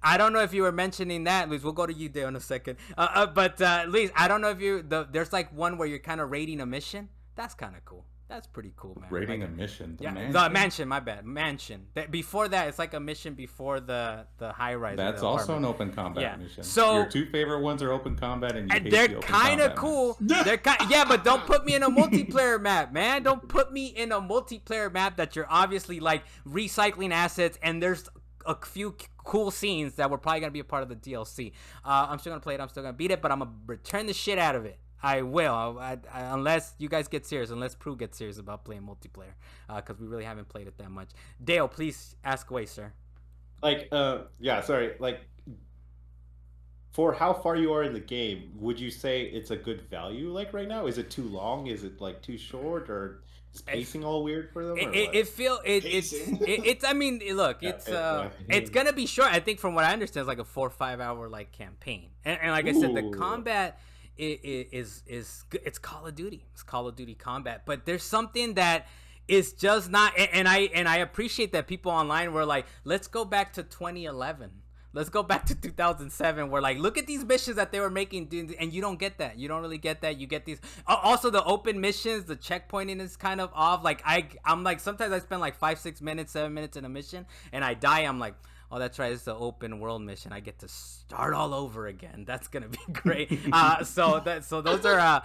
I don't know if you were mentioning that, Luis. We'll go to you there in a second. But Luis, I don't know if there's like one where you're kind of raiding a mission. That's kind of cool. That's pretty cool, man. Raiding a mission. The mansion. My bad. Mansion. Before that, it's like a mission before the high rise. That's also an open combat mission. So your 2 favorite ones are open combat, and they're kind of cool. But don't put me in a multiplayer map, man. Don't put me in a multiplayer map that you're obviously like recycling assets, and there's a few cool scenes that were probably gonna be a part of the DLC. I'm still gonna play it. I'm still gonna beat it, but I'm gonna return the shit out of it. I will, unless you guys get serious, unless Prue gets serious about playing multiplayer, because we really haven't played it that much. Dale, please ask away, sir. Like, for how far you are in the game, would you say it's a good value, like, right now? Is it too long? Is it, like, too short? Or is pacing all weird for them? I mean, look, it's gonna be short. I think from what I understand, it's like a 4 or 5 hour, like, campaign. And like I said, the combat... It's Call of Duty. It's Call of Duty combat, but there's something that is just not. And I appreciate that people online were like, let's go back to 2011. Let's go back to 2007. Where like, look at these missions that they were making, and you don't get that. You don't really get that. You get these. Also, the open missions, the checkpointing is kind of off. Like I'm like sometimes I spend like 5, 6 minutes, 7 minutes in a mission, and I die. I'm like, oh, that's right. It's the open world mission. I get to start all over again. That's gonna be great. So those are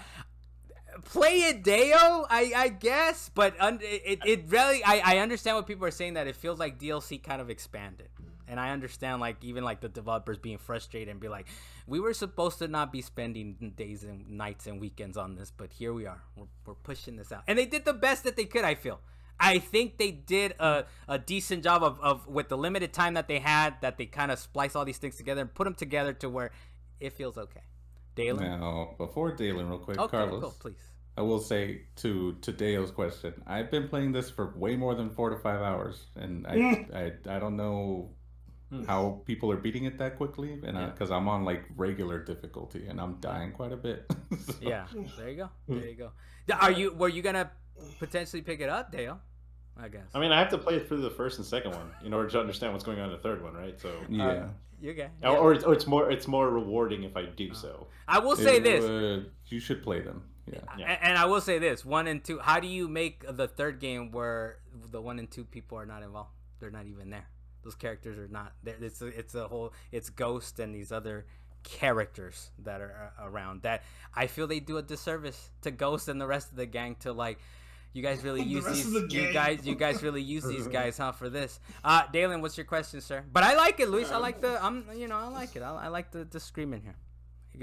play it, Deo. I guess, but it really. I understand what people are saying, that it feels like DLC kind of expanded, and I understand like even like the developers being frustrated and be like, we were supposed to not be spending days and nights and weekends on this, but here we are. We're pushing this out, and they did the best that they could. I think they did a decent job of with the limited time that they had, that they kind of splice all these things together and put them together to where it feels okay. Dalen? Now, before Dalen, real quick, okay, Carlos, cool, please. I will say to Dale's question, I've been playing this for way more than 4 to 5 hours, and I don't know how people are beating it that quickly, and because I'm on like regular difficulty and I'm dying quite a bit. So. Yeah, there you go. Were you gonna potentially pick it up, Dale? I guess. I mean, I have to play it through the first and second one in order to understand what's going on in the third one, right? So yeah, you okay? Yeah. Or it's more rewarding if I do so. I will say this: you should play them. Yeah. And I will say this: 1 and 2. How do you make the third game where the 1 and 2 people are not involved? They're not even there. Those characters are not there. It's Ghost and these other characters that are around, that I feel they do a disservice to Ghost and the rest of the gang to like, you guys really use these you guys really use these guys, huh, for this. Dalen, what's your question, sir? But I like it, Luis. I like I like it. I like the screaming here.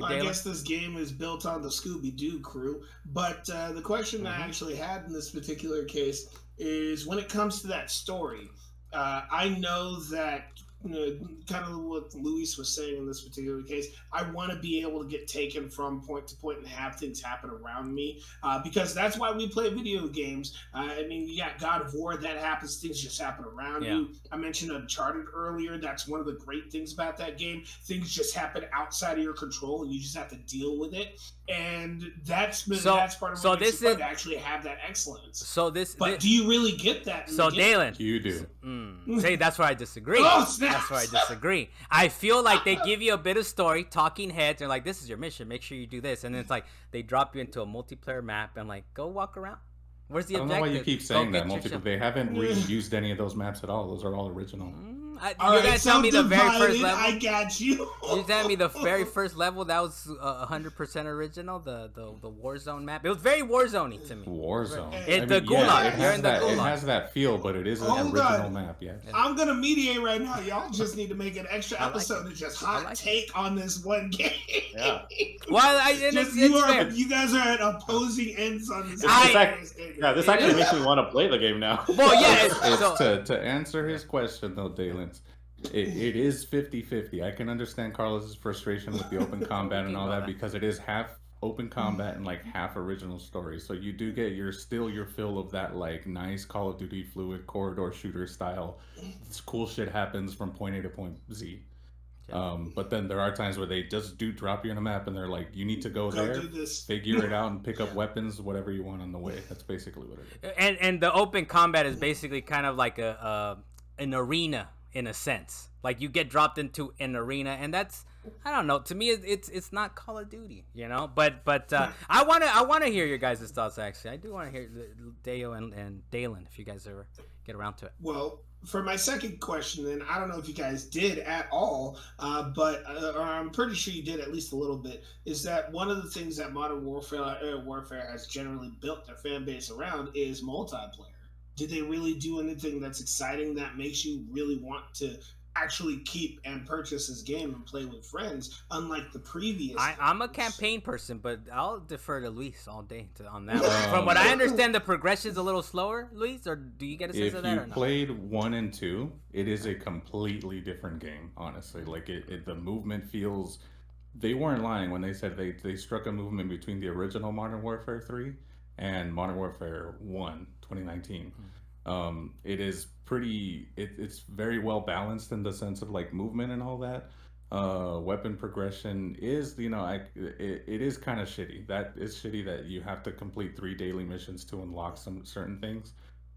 I guess this game is built on the Scooby-Doo crew, but the question I actually had in this particular case is, when it comes to that story, I know that, kind of what Luis was saying in this particular case, I want to be able to get taken from point to point and have things happen around me, because that's why we play video games. I mean, you got God of War, that happens, things just happen around you. I mentioned Uncharted earlier. That's one of the great things about that game. Things just happen outside of your control, and you just have to deal with it. and that's part of so what makes this it fun is to actually have that excellence. But do you really get that? So Dalan, you do. Say that's where I disagree. Oh, snap. That's where I disagree. I feel like they give you a bit of story, talking heads, and like, this is your mission. Make sure you do this, and then it's like they drop you into a multiplayer map and like, go walk around. Where's the objective? I don't know why you keep saying that. Multiplayer. They haven't reused any of those maps at all. Those are all original. You guys tell me the very first level. I got you. You tell me the very first level that was 100% original. The Warzone map. It was very Warzone-y to me. Warzone. The Gulag. You're in the Gulag. It has that feel, but it is an original map. Yes. I'm gonna mediate right now. Y'all just need to make an extra episode to just hot take on this one game. Yeah. Well, you guys are at opposing ends on this. This actually makes me want to play the game now. Well, yeah. To answer his question though, Dalan. It is 50-50. I can understand Carlos's frustration with the open combat and all that because it is half open combat and like half original story. So you do get your fill of that like nice Call of Duty fluid corridor shooter style. This cool shit happens from point A to point Z. But then there are times where they just do drop you on a map and they're like, you need to go there, figure it out, and pick up weapons, whatever you want on the way. That's basically what it is. And the open combat is basically kind of like an arena in a sense. Like you get dropped into an arena, and that's, I don't know, to me it's not Call of Duty, you know. But I wanna hear your guys' thoughts. Actually, I do want to hear Deo and Dalan if you guys ever get around to it. Well, for my second question, then I don't know if you guys did at all, but I'm pretty sure you did at least a little bit. Is that one of the things that Modern Warfare has generally built their fan base around is multiplayer? Did they really do anything that's exciting that makes you really want to actually keep and purchase this game and play with friends, unlike the previous? I'm a campaign person, but I'll defer to Luis all day on that one. From what I understand, the progression's a little slower, Luis, or do you get a sense of that or not? If you played 1 and 2, it is a completely different game, honestly. Like, the movement feels... They weren't lying when they said they struck a movement between the original Modern Warfare 3 and Modern Warfare 1, 2019. It is pretty, it's very well balanced in the sense of like movement and all that. Weapon progression is, it is kind of shitty. That is shitty that you have to complete 3 daily missions to unlock some certain things.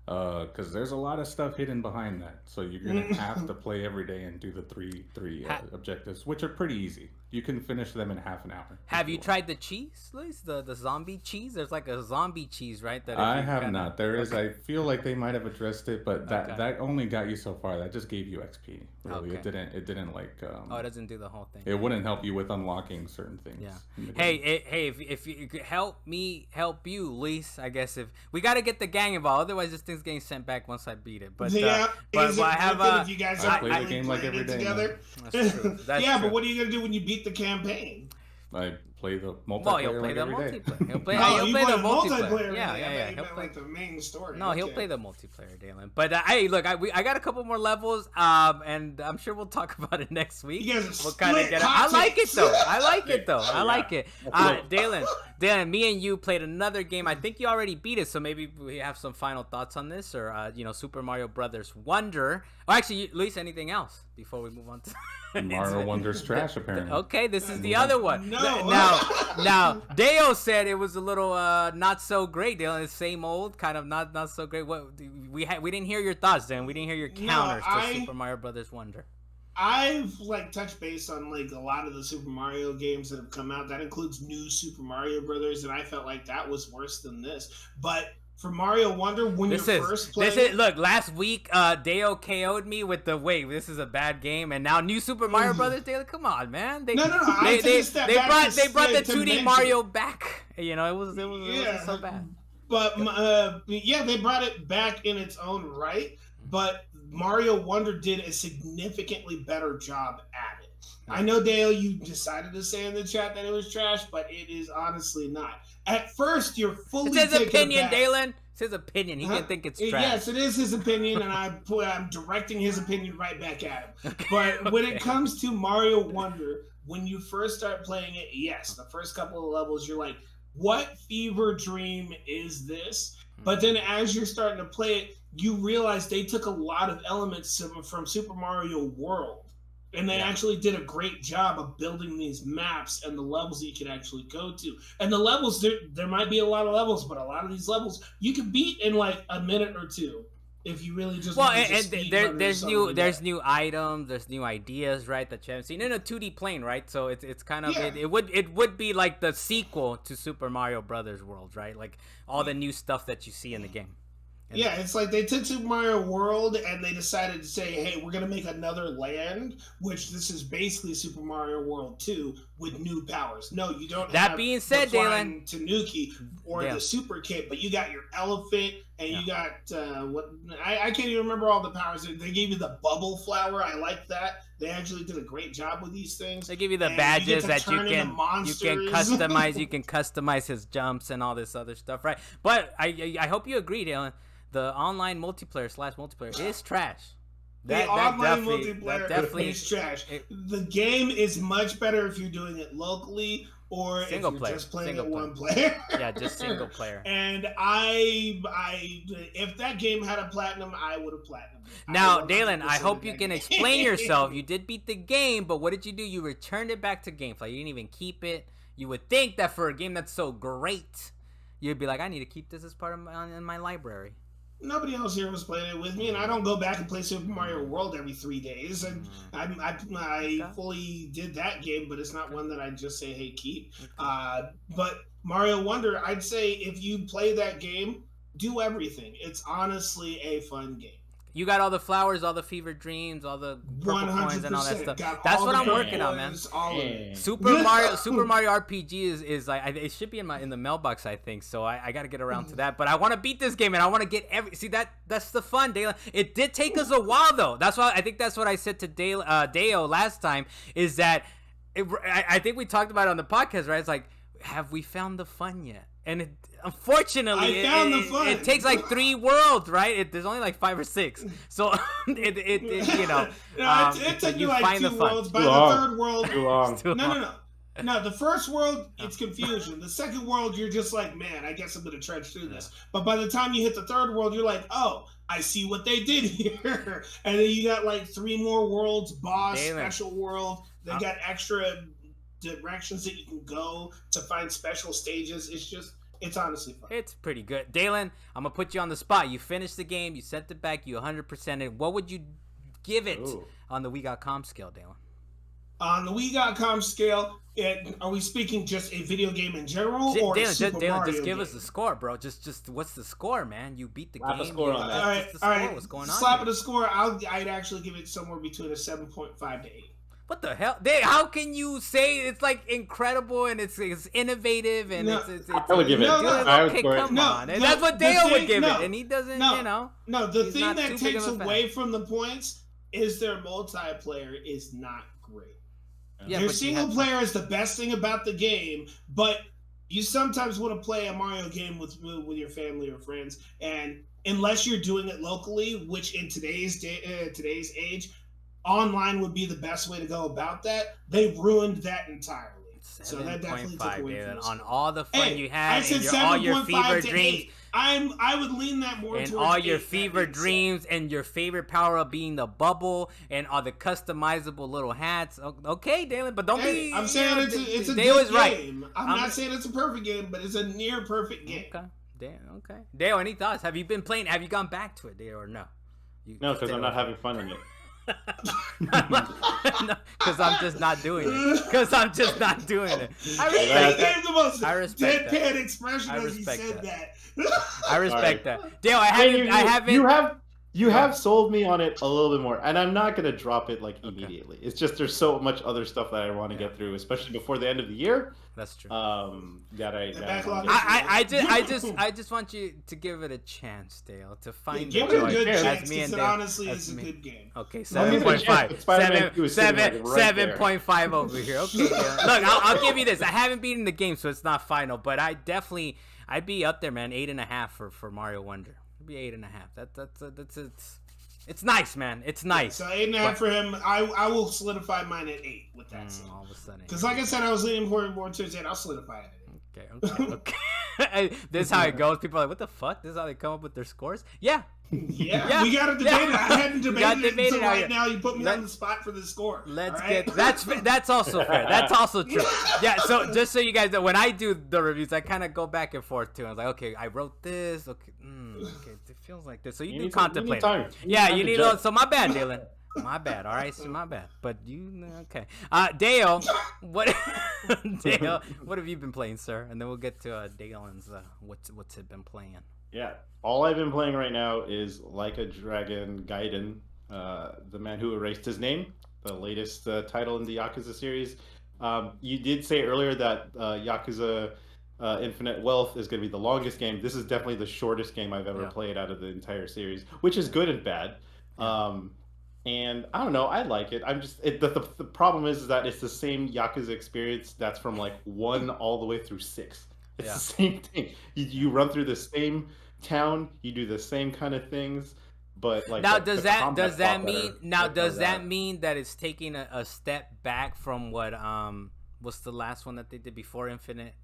Because there's a lot of stuff hidden behind that, so you're gonna have to play every day and do the three objectives, which are pretty easy. You can finish them in half an hour. Have you tried the cheese, Luis? The zombie cheese? There's like a zombie cheese, right? That I have not. There is. I feel like they might have addressed it, but that only got you so far. That just gave you XP. Really, it didn't like. It doesn't do the whole thing. It wouldn't help you with unlocking certain things. Yeah. Hey, if you could help me help you, Luis, I guess if we got to get the gang involved, otherwise this thing's getting sent back once I beat it. But but I have if you guys are play the game like every day together. That's true. That's true. But what are you gonna do when you beat the campaign? I play the multiplayer. Well, he'll play the multiplayer. He'll play the multiplayer. Yeah. He'll play the main story. No, he'll play the multiplayer, Dalan. But hey, look, I got a couple more levels, and I'm sure we'll talk about it next week. You guys we'll kind of get it. I like it though. I like it. Dalan, me and you played another game. I think you already beat it, so maybe we have some final thoughts on this, or Super Mario Brothers Wonder. Oh, actually, Luis, anything else before we move on to? Mario Wonder's trash, apparently. Okay, this is the other one. No. Now, Deo said it was a little not so great. Dale, the same old, kind of not so great. What we didn't hear your thoughts, Dan. We didn't hear your counters to Super Mario Brothers Wonder. I've touched base on a lot of the Super Mario games that have come out. That includes new Super Mario Brothers, and I felt like that was worse than this. But for Mario Wonder, when you're first playing... Look, last week, Deo KO'd me with the, this is a bad game, and now new Super Mario Brothers, Deo, come on, man. They brought the 2D Mario back. It wasn't so bad. But, they brought it back in its own right, but Mario Wonder did a significantly better job at it. I know, Dale, you decided to say in the chat that it was trash, but it is honestly not. At first, you're fully taken aback. It's his opinion, Dalan. It's his opinion. He can think it's trash. Yes, it is his opinion, and I'm directing his opinion right back at him. But when it comes to Mario Wonder, when you first start playing it, yes, the first couple of levels, you're like, what fever dream is this? But then as you're starting to play it, you realize they took a lot of elements from Super Mario World And they actually did a great job of building these maps and the levels that you can actually go to. And the levels, there might be a lot of levels, but a lot of these levels you can beat in like a minute or two if you really just. Well, and there's new items, there's new ideas, right? That you haven't seen in a 2D plane, right? So it's kind of it would be like the sequel to Super Mario Brothers World, right? Like all the new stuff that you see in the game. Yeah, it's like they took Super Mario World and they decided to say, hey, we're going to make another land, which this is basically Super Mario World 2 with new powers. No, you don't that being said, the Dalan, Tanuki or the Super Kit, but you got your elephant and you got, I can't even remember all the powers. They gave you the bubble flower. I like that. They actually did a great job with these things. They give you the badges that you can customize. You can customize his jumps and all this other stuff, right? But I hope you agree, Dalan. The online multiplayer is trash. The online multiplayer is trash. The game is much better if you're doing it locally or if you're just playing it one player. Yeah, just single player. And I if that game had a platinum, I would have platinumed it. Now, Dalan, I hope you can explain yourself. You did beat the game, but what did you do? You returned it back to GameFly. You didn't even keep it. You would think that for a game that's so great, you'd be like, I need to keep this as part of my library. Nobody else here was playing it with me, and I don't go back and play Super Mario World every 3 days. And I fully did that game, but it's not one that I just say, hey, keep. But Mario Wonder, I'd say if you play that game, do everything. It's honestly a fun game. You got all the flowers, all the fever dreams, all the purple coins, and all that stuff. That's what I'm working on, man. Super Mario RPG is like it should be in the mailbox, I think. So I got to get around to that. But I want to beat this game, and I want to get that's the fun, Dalan. It did take us a while though. That's why I think that's what I said to Deo last time. Is that I think we talked about it on the podcast, right? It's like, have we found the fun yet? And unfortunately, it takes like 3 worlds, right? There's only like 5 or 6, so it took you like 2 worlds. By the 3rd world, too long. No. The first world, it's confusion. The second world, you're just like, man, I guess I'm gonna trudge through this. But by the time you hit the 3rd world, you're like, oh, I see what they did here. And then you got like 3 more worlds, boss, special world. They got extra directions that you can go to find special stages. It's honestly fun. It's pretty good. Dalan, I'm gonna put you on the spot. You finished the game, you sent it back, you 100%ed. What would you give it on the We.com scale, Dalan? On the We.com scale, are we speaking just a video game in general, or Dalan, Super Mario just give game? us the score, bro. Just what's the score, man? You beat the game. A score on that. All right. What's going on? Slap at a score. I'd actually give it somewhere between a 7.5 to 8. What the hell? How can you say it's like incredible and it's innovative and it's I would give it. Okay, come on. And that's what Dale would give it, and he doesn't. No, the thing that takes away from the points is their multiplayer is not great. Yeah, their single player is the best thing about the game, but you sometimes want to play a Mario game with your family or friends, and unless you're doing it locally, which in today's age, online would be the best way to go about that. They ruined that entirely. So that definitely took away from on all the fun you had, I said all your fever dreams. 8. I would lean that more and towards all your 8, fever dreams and your favorite power up being the bubble and all the customizable little hats. Okay, Dalan, but don't be. I'm saying it's a good game. I'm not saying it's a perfect game, but it's a near perfect game. Okay, okay. Dale, any thoughts? Have you been playing? Have you gone back to it, Dale, or no? No, because I'm not having fun in it. Because I'm just not doing it. I respect deadpan expression as he said that. I respect that. Dale, I haven't. You have sold me on it a little bit more, and I'm not gonna drop it like immediately. It's just there's so much other stuff that I want to get through, especially before the end of the year. That's true. I just want you to give it a chance, Dale, to find give it a good chance. It honestly is a good game. Okay, 7.5. 7.5 over here. Okay, Dale. Look, I'll give you this. I haven't beaten the game, so it's not final, but I'd be up there, man. 8.5 for Mario Wonder. Be 8.5. It's nice, man. It's nice. So 8.5 for him. I will solidify mine at 8 with that. All of a sudden, because like I said, I was leaning more towards 8. I'll solidify it at 8. Okay. This is how it goes. People are like, what the fuck? This is how they come up with their scores? Yeah. Yeah, we got to debate it. I hadn't debated it until right now. You put me on the spot for the score. Let's right? get that's also fair. That's also true. Yeah. So just so you guys know, when I do the reviews, I kind of go back and forth too. I was like, okay, I wrote this. Okay, okay, it feels like this. So you do contemplate. You need time. So my bad, Dalan. My bad. All right, so my bad. But you okay? Dale, what have you been playing, sir? And then we'll get to Dalan's. What's it been playing? Yeah, all I've been playing right now is Like a Dragon Gaiden, the man who erased his name, the latest title in the Yakuza series. You did say earlier that Yakuza Infinite Wealth is going to be the longest game. This is definitely the shortest game I've ever played out of the entire series, which is good and bad. And I don't know, I like it. I'm just the problem is that it's the same Yakuza experience that's from like 1 all the way through 6. It's the same thing. You run through the same town, you do the same kind of things, but like now does that mean that it's taking a step back from what's the last one that they did before Infinite?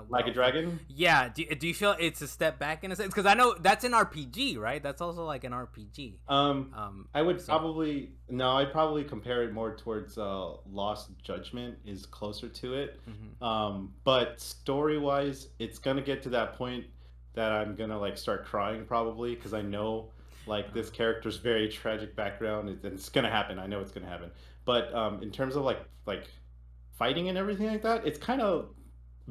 Like a Dragon? Yeah. Do you feel it's a step back in a sense? Because I know that's an RPG, right? That's also like an RPG. I would probably I'd probably compare it more towards Lost Judgment is closer to it. But story wise, it's gonna get to that point that I'm gonna like start crying probably because I know like this character's very tragic background. It's gonna happen. I know it's gonna happen. But in terms of like fighting and everything like that, it's kind of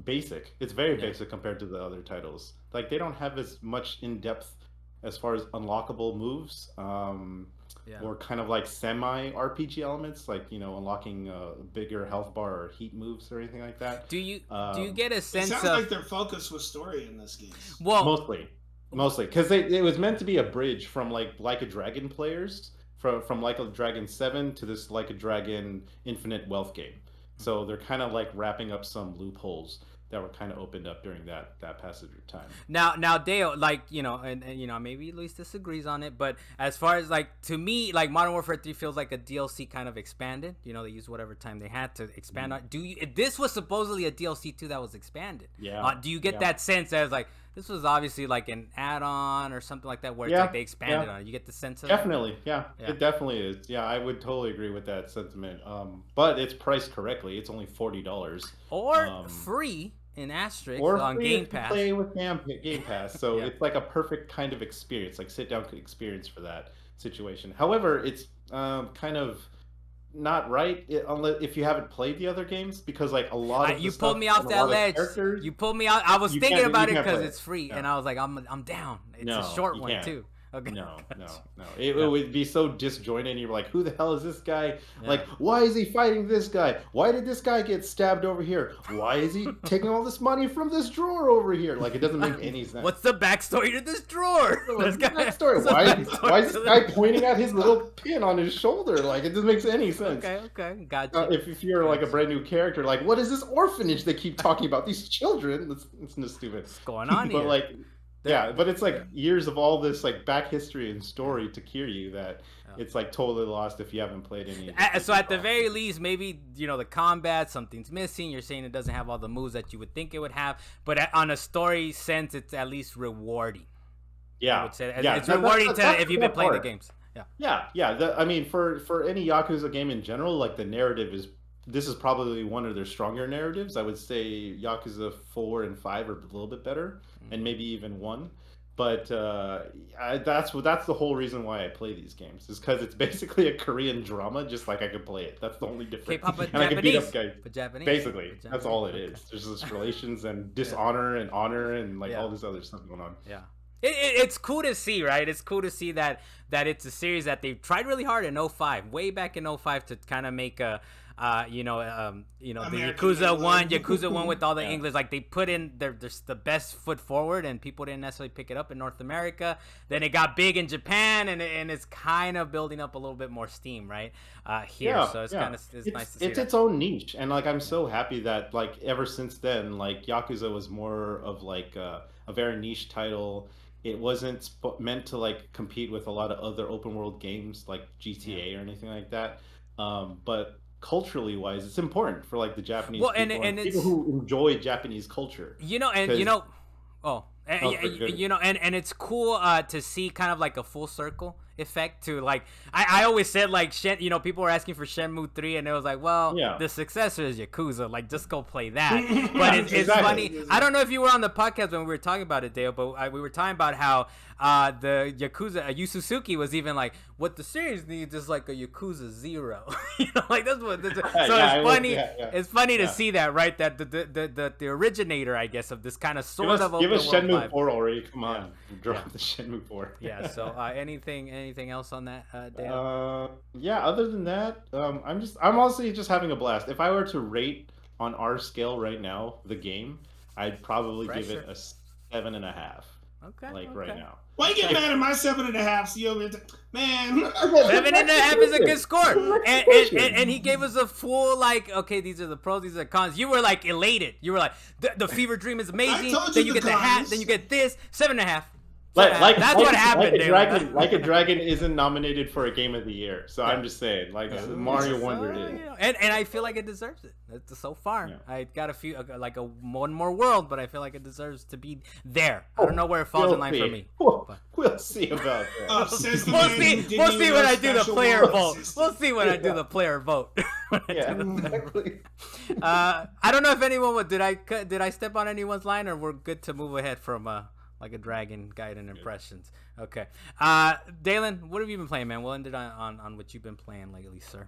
basic. It's very basic compared to the other titles. Like they don't have as much in depth as far as unlockable moves, or kind of like semi RPG elements, like unlocking a bigger health bar or heat moves or anything like that. Do you get a sense? It sounds like their focus was story in this game. Well, mostly because it was meant to be a bridge from like a Dragon players from Like a Dragon 7 to this Like a Dragon Infinite Wealth game. So they're kind of like wrapping up some loopholes that were kind of opened up during that passage of time. Now Dale, like and maybe Luis disagrees on it, but as far as like to me, like Modern Warfare 3 feels like a DLC kind of expanded. They used whatever time they had to expand on. This was supposedly a DLC too that was expanded. Yeah. Do you get that sense as like this was obviously like an add-on or something like that where it's like they expanded on it? You get the sense of definitely, it definitely is. Yeah, I would totally agree with that sentiment. But it's priced correctly. It's only $40 or free in asterisk on Game Pass. Play with Game Pass, so it's like a perfect kind of experience, like sit down experience for that situation. However, it's kind of not right unless if you haven't played the other games, because like a lot of you pulled me off that ledge. You pulled me out. I was thinking about it because it's free, and I was like, I'm down. It's a short one too. Okay. No. It would be so disjointed, and you're like, who the hell is this guy? Yeah. Like, why is he fighting this guy? Why did this guy get stabbed over here? Why is he taking all this money from this drawer over here? Like, it doesn't make any sense. What's the backstory to this drawer? What's the backstory? Why is this guy pointing at his little pin on his shoulder? Like, it doesn't make any sense. Okay, gotcha. If you're like a brand new character, like, what is this orphanage they keep talking about? These children? It's just stupid. What's going on here? But like... Yeah, but it's like years of all this like back history and story to Kiryu that it's like totally lost if you haven't played any. So at the very least, maybe the combat, something's missing. You're saying it doesn't have all the moves that you would think it would have, but on a story sense, it's at least rewarding. Yeah, I would say it's rewarding if you've been playing the games. Yeah. I mean, for any Yakuza game in general, like the narrative is. This is probably one of their stronger narratives. I would say Yakuza 4 and 5 are a little bit better, and maybe even 1. But that's the whole reason why I play these games, is because it's basically a Korean drama, just like I could play it. That's the only difference. K-pop, but and Japanese. I can beat up guys. But Japanese. Basically, that's all it is. There's just relations and dishonor and honor and like all this other stuff going on. Yeah. It's cool to see, right? It's cool to see that it's a series that they've tried really hard in 05, way back in 05, to kind of make a the Yakuza one with all the English, like they put in the best foot forward, and people didn't necessarily pick it up in North America. Then it got big in Japan, and it's kind of building up a little bit more steam right here. So it's nice to see it's its own niche, and like I'm so happy that like ever since then, like Yakuza was more of like a very niche title. It wasn't meant to like compete with a lot of other open world games like GTA or anything like that, but culturally wise, it's important for like the Japanese people and people who enjoy Japanese culture. Oh You know, and it's cool to see kind of like a full circle effect to like I always said like you know, people were asking for Shenmue 3 and it was like, well, the successor is Yakuza, like just go play that. But it's funny. I don't know if you were on the podcast when we were talking about it, Dale, but we were talking about how the Yakuza Yu Suzuki was even like, what the series needs is like a Yakuza 0. You know, like that's what so it's funny. It's funny to see that, right? That the originator, I guess, of this kind of sort of give us open Shenmue 4 already. Come on, drop the Shenmue 4. Yeah. So anything else on that, Dale? Yeah. Other than that, I'm honestly just having a blast. If I were to rate on our scale right now the game, I'd probably give it a 7.5. Okay. Right now. Why you get mad at my 7.5? So you man, 7.5 is a good score, and he gave us a full like, okay, these are the pros, these are the cons. You were like elated. You were like, the Fever Dream is amazing. Then you get the hat. Then you get this 7.5. That's what happened. Like a Dragon isn't nominated for a Game of the Year, so I'm just saying, Mario Wonder is, and I feel like it deserves it. So far, I got a few like one more world, but I feel like it deserves to be there. I don't know where it falls in line for me. We'll see about that. We'll see when I do the player vote. We'll see when I do the player vote. Exactly. I don't know if anyone did I step on anyone's line, or we're good to move ahead from like a Dragon Gaiden impressions. Okay. Dalan, what have you been playing, man? We'll end it on what you've been playing lately, sir.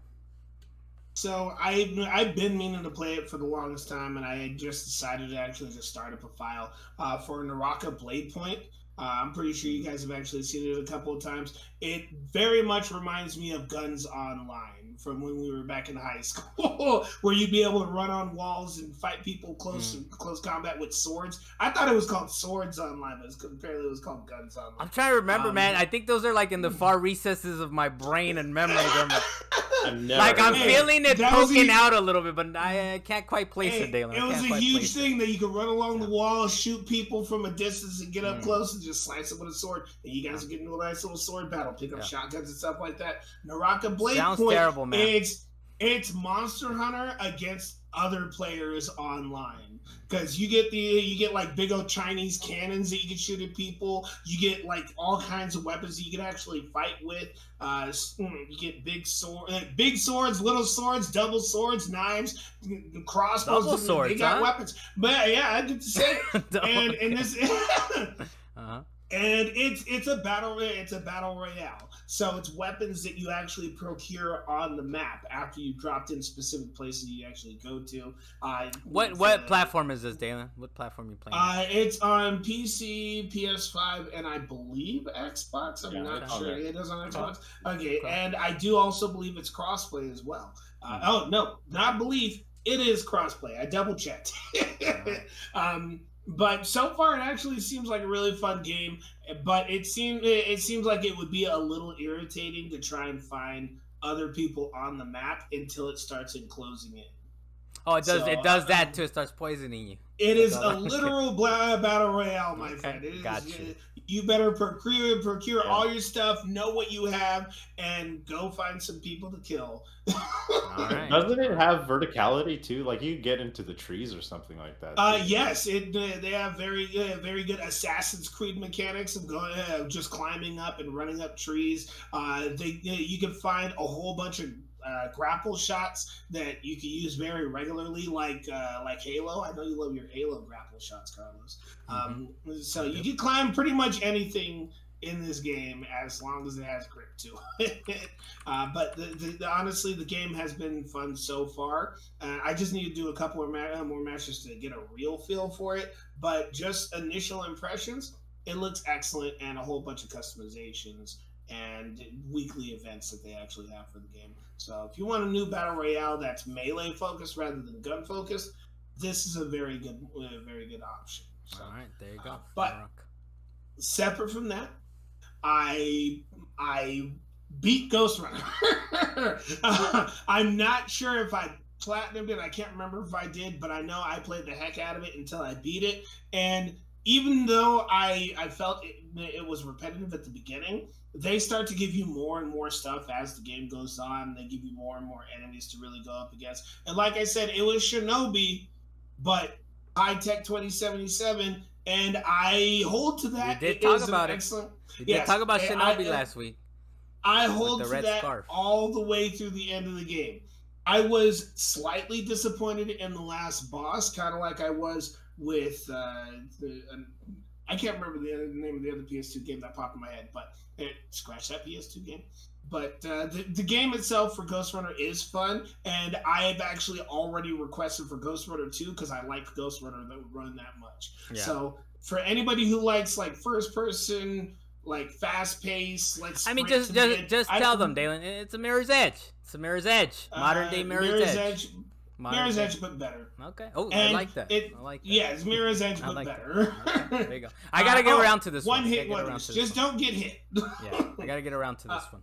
So I've been meaning to play it for the longest time, and I just decided to actually just start up a file for NARAKA BLADEPOINT. I'm pretty sure you guys have actually seen it a couple of times. It very much reminds me of Guns Online from when we were back in high school, where you'd be able to run on walls and fight people close combat with swords. I thought it was called Swords Online, but apparently it was called Guns Online. I'm trying to remember, man. I think those are like in the far recesses of my brain and memory. I'm feeling it poking out a little bit, but I can't quite place it, Dalan. It was a huge thing that you could run along the wall, shoot people from a distance, and get up close and just slice them with a sword. And you guys are getting into a nice little sword battle, pick up shotguns and stuff like that. NARAKA BLADEPOINT. Sounds terrible, man. It's Monster Hunter against other players online, because you get like big old Chinese cannons that you can shoot at people. You get like all kinds of weapons that you can actually fight with. You get big swords, little swords, double swords, knives, crossbows. Double swords, they got weapons. But yeah, I get to say it. and this. And it's a battle royale. So it's weapons that you actually procure on the map after you've dropped in specific places you actually go to. What platform is this, Dalan? What platform are you playing? It's on PC, PS5, and I believe Xbox. I'm not sure. It is on Xbox. Okay, and I do also believe it's crossplay as well. Oh no, not believe. It is crossplay. I double checked. But so far, it actually seems like a really fun game. But it seems like it would be a little irritating to try and find other people on the map until it starts enclosing it. Oh, it does. It does that too. It starts poisoning you. It is a literal battle royale, my friend. It is, gotcha. You better procure all your stuff, know what you have, and go find some people to kill. All right. Doesn't it have verticality too? Like you get into the trees or something like that. Yes, they have very good Assassin's Creed mechanics of going just climbing up and running up trees. You can find a whole bunch of grapple shots that you can use very regularly, like Halo. I know you love your Halo grapple shots, Carlos. So you can climb pretty much anything in this game as long as it has grip to it. But honestly, the game has been fun so far. I just need to do a couple of more matches to get a real feel for it. But just initial impressions, it looks excellent, and a whole bunch of customizations and weekly events that they actually have for the game. So if you want a new battle royale that's melee focused rather than gun focused, this is a very good option. So, all right, there you go. But separate from that, I beat Ghostrunner. I'm not sure if I platinumed it. I can't remember if I did, but I know I played the heck out of it until I beat it. And even though I felt it was repetitive at the beginning, they start to give you more and more stuff as the game goes on. They give you more and more enemies to really go up against. And like I said, it was Shinobi, but High Tech 2077 and I hold to that. We did talk about it. Excellent. We did talk about Shinobi last week. I hold to that all the way through the end of the game. I was slightly disappointed in the last boss, kind of like I was with I can't remember the name of the other PS2 game that popped in my head, but scratch that PS2 game. But the game itself for Ghostrunner is fun, and I have actually already requested for Ghostrunner 2 because I like Ghostrunner that would run that much. Yeah. So for anybody who likes like first person, like fast pace, I mean, just tell them, Dalan, it's a Mirror's Edge. It's a Mirror's Edge, modern day Mirror's Edge. Mirror's Edge, but better. Okay. Oh, I like that. I like that. Yeah, it's Mirror's Edge, but better. Okay, there you go. I gotta get around to this one. One hit wonders. Just don't get hit. Yeah, I gotta get around to this one.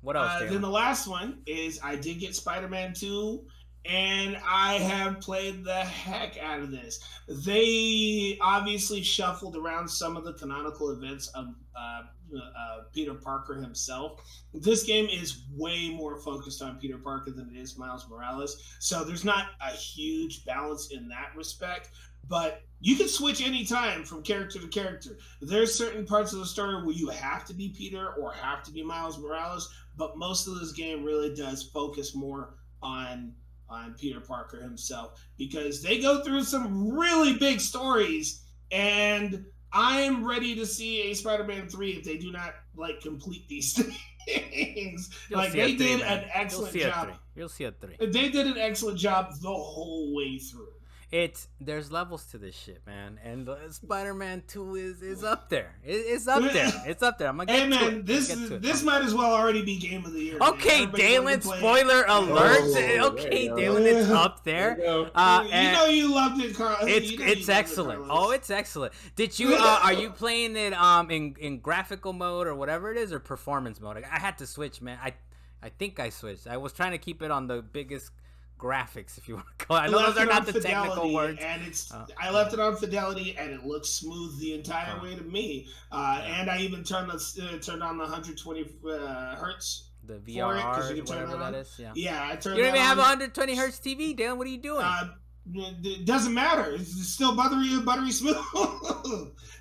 What else? Then the last one is I did get Spider-Man 2, and I have played the heck out of this. They obviously shuffled around some of the canonical events of Peter Parker himself. This game is way more focused on Peter Parker than it is Miles Morales, so there's not a huge balance in that respect. But you can switch anytime from character to character. There's certain parts of the story where you have to be Peter or have to be Miles Morales, but most of this game really does focus more on Peter Parker himself, because they go through some really big stories, and I'm ready to see a Spider-Man 3 if they do not like complete these things. Like they did an excellent job. You'll see a 3. They did an excellent job the whole way through. There's levels to this shit, man, and Spider-Man 2 is up there. It's up there. It's up there. I'm gonna get to it. This might as well already be Game of the Year. Okay, Dalan, spoiler alert. Okay, Dalan, it's up there. You know you loved it, Carl. It's excellent. It's excellent. Did you? Are you playing it in graphical mode or whatever it is, or performance mode? I had to switch, man. I think I switched. I was trying to keep it on the biggest graphics, if you want to call it. I know those are not the technical words. And I left it on fidelity, and it looks smooth the entire way to me. And I even turned on the 120 hertz. The VRR, whatever that is. Yeah, I turned. You don't even have a 120 hertz TV, Dan. What are you doing? It doesn't matter. It's still buttery smooth.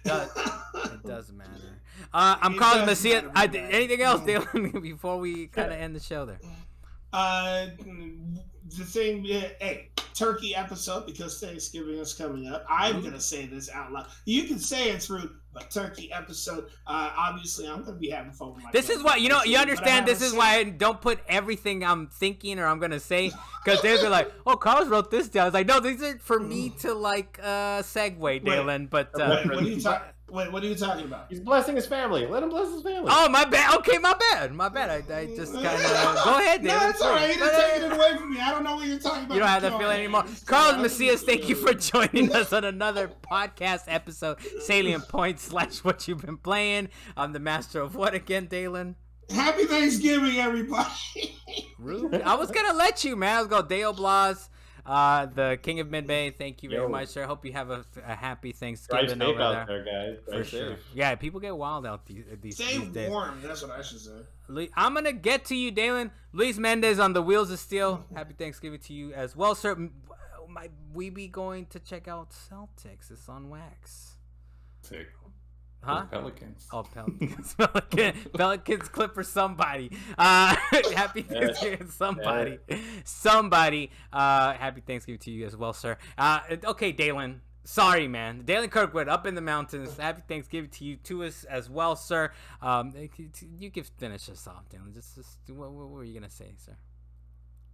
It does matter. I'm calling Messiah. Anything else, Dalan, before we kind of end the show there? The thing, hey, turkey episode, because Thanksgiving is coming up. I'm gonna say this out loud. You can say it's rude, but turkey episode. Obviously, I'm gonna be having fun with my. This is why you understand. This is why I don't put everything I'm thinking or I'm gonna say, because they're like, "Oh, Carlos wrote this down." I was like, "No, these are for me to like segue, Dalan." But what are you talking? Wait, what are you talking about? He's blessing his family. Let him bless his family. Oh, my bad. Okay, my bad. I just kind of... Go ahead, David. No, it's all right. You're taking it away from me. I don't know what you're talking about. You don't have that feeling anymore. Carlos Macias, thank you for joining us on another podcast episode, Salient Points / what you've been playing. I'm the master of what again, Dalan? Happy Thanksgiving, everybody. Rude. I was going to let you, man. I was going to Deo Blas. The King of Midbay, thank you very much, sir. Hope you have a happy Thanksgiving over out there, guys. For sure. Yeah, people get wild out these Stay days. warm. That's what I should say. I'm gonna get to you, Dalan. Luis Mendez on the Wheels of Steel. Happy Thanksgiving to you as well, sir. Might we be going to check out Celtics? It's on wax. Sick. Huh? Pelicans. Oh, Pelicans. Pelicans Clippers, somebody. Happy Thanksgiving, somebody. Somebody. Happy Thanksgiving to you as well, sir. Okay, Dalan. Sorry, man. Dalan Kirkwood, up in the mountains. Happy Thanksgiving to you, to us as well, sir. You can finish us off, Dalan. Just what were you going to say, sir?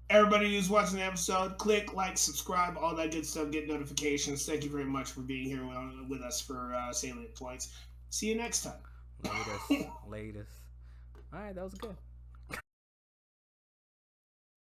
Everybody who's watching the episode, click, like, subscribe, all that good stuff, get notifications. Thank you very much for being here with us for Salient Points. See you next time. Latest. All right, that was good.